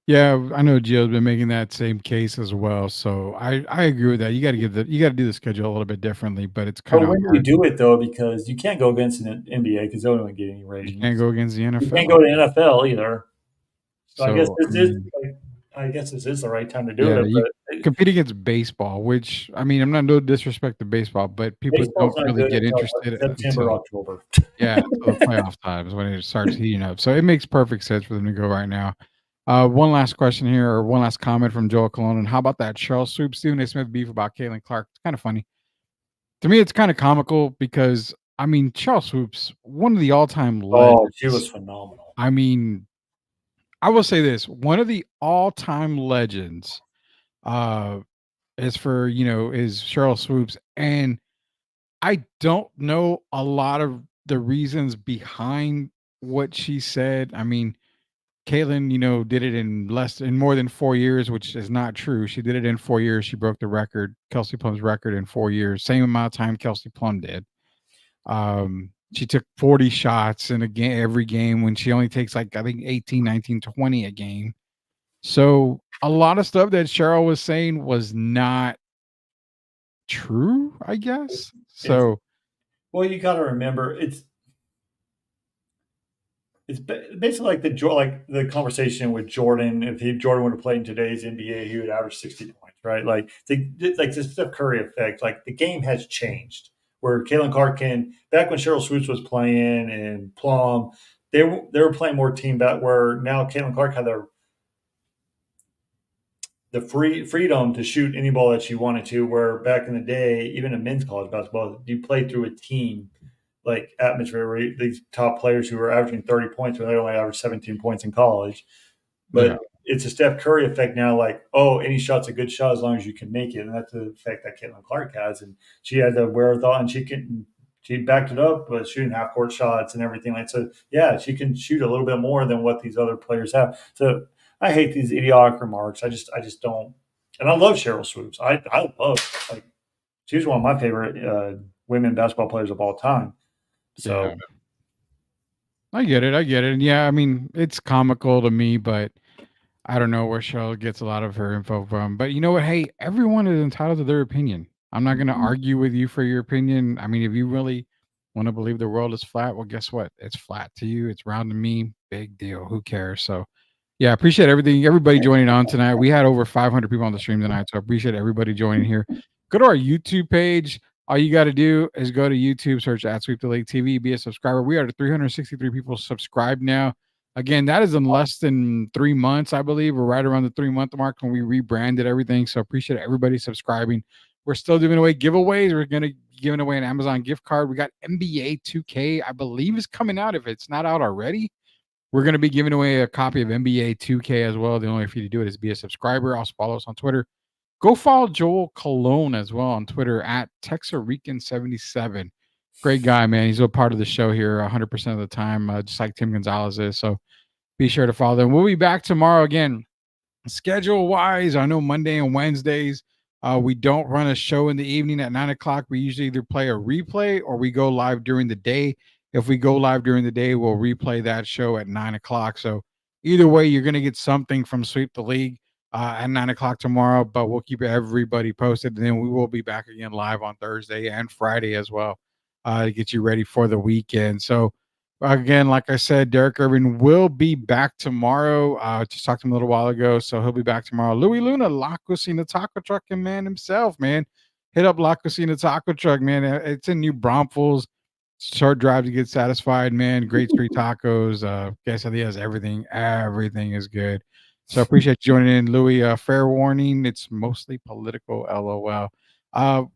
Yeah, I know Gio's been making that same case as well. So I agree with that. You got to do the schedule a little bit differently, but it's kind But of when do we hard. do it though? Because you can't go against an NBA because they don't get any You ratings. can't go against the You can't NFL. go to NFL either. So I guess So, this is the right time to do yeah, it. you But compete against baseball, which I mean, I'm not no disrespect to baseball, but people baseball's don't not really good get until interested September, until October. until the playoff times when it starts heating up. So it makes perfect sense for them to go right now. One last question here, or one last comment from Joel Cologne. And how about that Charles Swoop, Stephen A. Smith beef about Caitlin Clark? It's kind of funny. To me, it's kind of comical because, I mean, Charles Swoop's one of the all-time Oh, she was legends. phenomenal. I mean, I will say this, one of the all-time legends uh is Cheryl Swoops. And I don't know a lot of the reasons behind what she said. I mean, Caitlin, did it in more than 4 years, which is not true. She did it in 4 years. She broke the record, Kelsey Plum's record, in 4 years. Same amount of time Kelsey Plum did. She took 40 shots in a game every game when she only takes like I think 18, 19, 20 a game. So a lot of stuff that Cheryl was saying was not true, I guess. So Well, you got to remember, it's basically like the conversation with Jordan. If Jordan would have played in today's NBA, he would average 60 points, right? Like the Steph Curry effect. Like the game has changed. Where Caitlin Clark back when Cheryl Swoops was playing and Plum, they were playing more team bat. Where now Caitlin Clark had the freedom to shoot any ball that she wanted to. Where back in the day, even in men's college basketball, you played through a team like atmosphere where these top players who were averaging 30 points when they only averaged 17 points in college. yeah, But it's a Steph Curry effect now, like, oh, any shot's a good shot as long as you can make it. And that's the effect that Caitlin Clark has. And she had the wherewithal, and she backed it up with shooting half court shots and everything. Like, so yeah, she can shoot a little bit more than what these other players have. So I hate these idiotic remarks. I just don't. And I love Cheryl Swoops. I love, like, she's one of my favorite women basketball players of all time. yeah. So I get it. And yeah, I mean, it's comical to me, but I don't know where Cheryl gets a lot of her info from. But you know what? Hey, everyone is entitled to their opinion. I'm not going to argue with you for your opinion. I mean, if you really Want to believe the world is flat? Well, guess what? It's flat to you. It's round to me. Big deal. Who cares? So, yeah, appreciate everybody joining on tonight. We had over 500 people on the stream tonight, so I appreciate everybody joining here. Go to our YouTube page. All you got to do is go to YouTube, search at Sweep the League TV, be a subscriber. We are to 363 people subscribed now. Again, that is in less than 3 months, I believe. We're right around the 3-month mark when we rebranded everything. So appreciate everybody subscribing. We're still giving away giveaways. We're going to giving away an Amazon gift card. We got NBA 2K, I believe, is coming out. If it's not out already, we're going to be giving away a copy of NBA 2K as well. The only way for you to do it is be a subscriber. Also follow us on Twitter. Go follow Joel Cologne as well on Twitter at Texarican77. Great guy, man. He's a part of the show here 100% of the time, just like Tim Gonzalez is. So be sure to follow them. We'll be back tomorrow again. Schedule-wise, I know Monday and Wednesdays, we don't run a show in the evening at 9 o'clock. We usually either play a replay or we go live during the day. If we go live during the day, we'll replay that show at 9 o'clock. So either way, you're going to get something from Sweep the League at 9 o'clock tomorrow, but we'll keep everybody posted. And then we will be back again live on Thursday and Friday as well to get you ready for the weekend. So again, like I said, Derek Irvin will be back tomorrow. Just talked to him a little while ago, so he'll be back tomorrow. Louis Luna, La Cocina Taco Truck, and man himself, man. Hit up La Cocina Taco Truck, man. It's in New Braunfels. Short drive to get satisfied, man. Great street tacos. Quesadillas, everything. Everything is good. So appreciate you joining in, Louis. Fair warning, it's mostly political, LOL.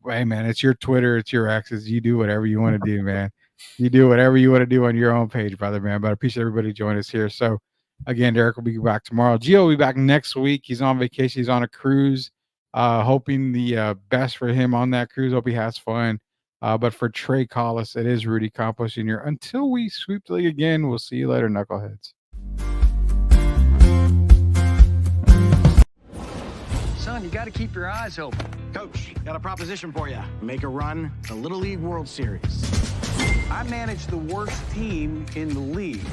Hey, man, it's your Twitter. It's your X's. You do whatever you want to do, man. You do whatever you want to do on your own page, brother, man. But I appreciate everybody joining us here. So, again, Derek will be back tomorrow. Gio will be back next week. He's on vacation. He's on a cruise. Hoping the best for him on that cruise. Hope he has fun. But for Trey Collis, it is Rudy Campos Jr. Until we sweep the league again, we'll see you later, knuckleheads. Son, you got to keep your eyes open. Coach, got a proposition for you. Make a run at the Little League World Series. I manage the worst team in the league.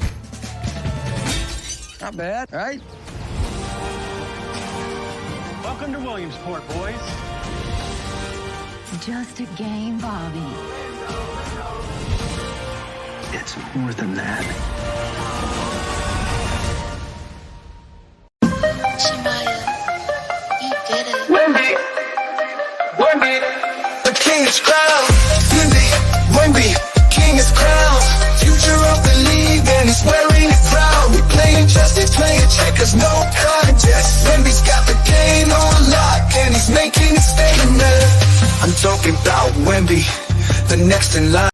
Not bad, right? Welcome to Williamsport, boys. Just a game, Bobby. It's more than that. Shemaya, you did it. Wendy, the king is crowned. Wendy, king is crowned. Future of the league, and he's wearing it proud. We playing justice, playing checkers, no contest. Wendy's got the game on lock, and he's making it statement. I'm talking about Wemby, the next in line.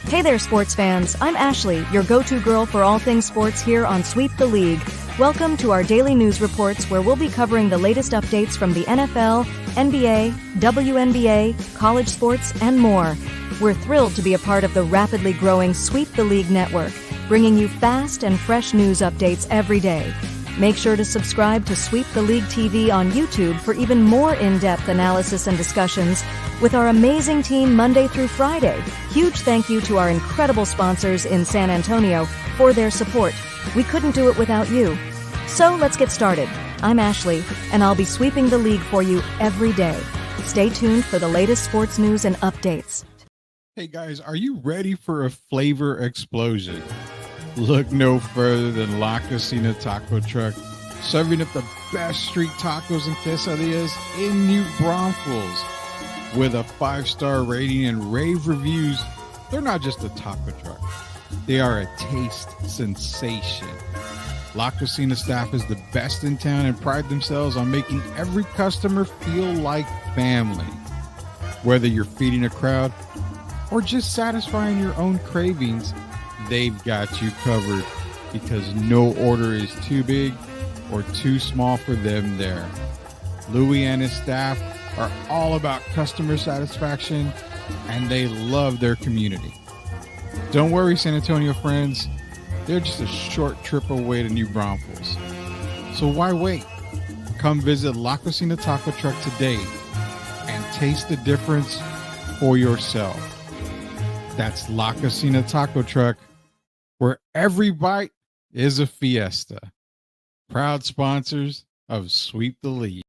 Hey there, sports fans. I'm Ashley, your go-to girl for all things sports here on Sweep the League. Welcome to our daily news reports where we'll be covering the latest updates from the NFL, NBA, WNBA, college sports, and more. We're thrilled to be a part of the rapidly growing Sweep the League network, bringing you fast and fresh news updates every day. Make sure to subscribe to Sweep the League TV on YouTube for even more in-depth analysis and discussions with our amazing team Monday through Friday. Huge thank you to our incredible sponsors in San Antonio for their support. We couldn't do it without you. So let's get started. I'm Ashley, and I'll be sweeping the league for you every day. Stay tuned for the latest sports news and updates. Hey guys, are you ready for a flavor explosion? Look no further than La Cocina Taco Truck, serving up the best street tacos and quesadillas in New Braunfels. With a 5-star rating and rave reviews, they're not just a taco truck. They are a taste sensation. La Cocina staff is the best in town and pride themselves on making every customer feel like family. Whether you're feeding a crowd or just satisfying your own cravings, they've got you covered because no order is too big or too small for them there. Louis and his staff are all about customer satisfaction and they love their community. Don't worry, San Antonio friends, they're just a short trip away to New Braunfels. So why wait? Come visit La Cocina Taco Truck today and taste the difference for yourself. That's La Cocina Taco Truck, where every bite is a fiesta. Proud sponsors of Sweep the League.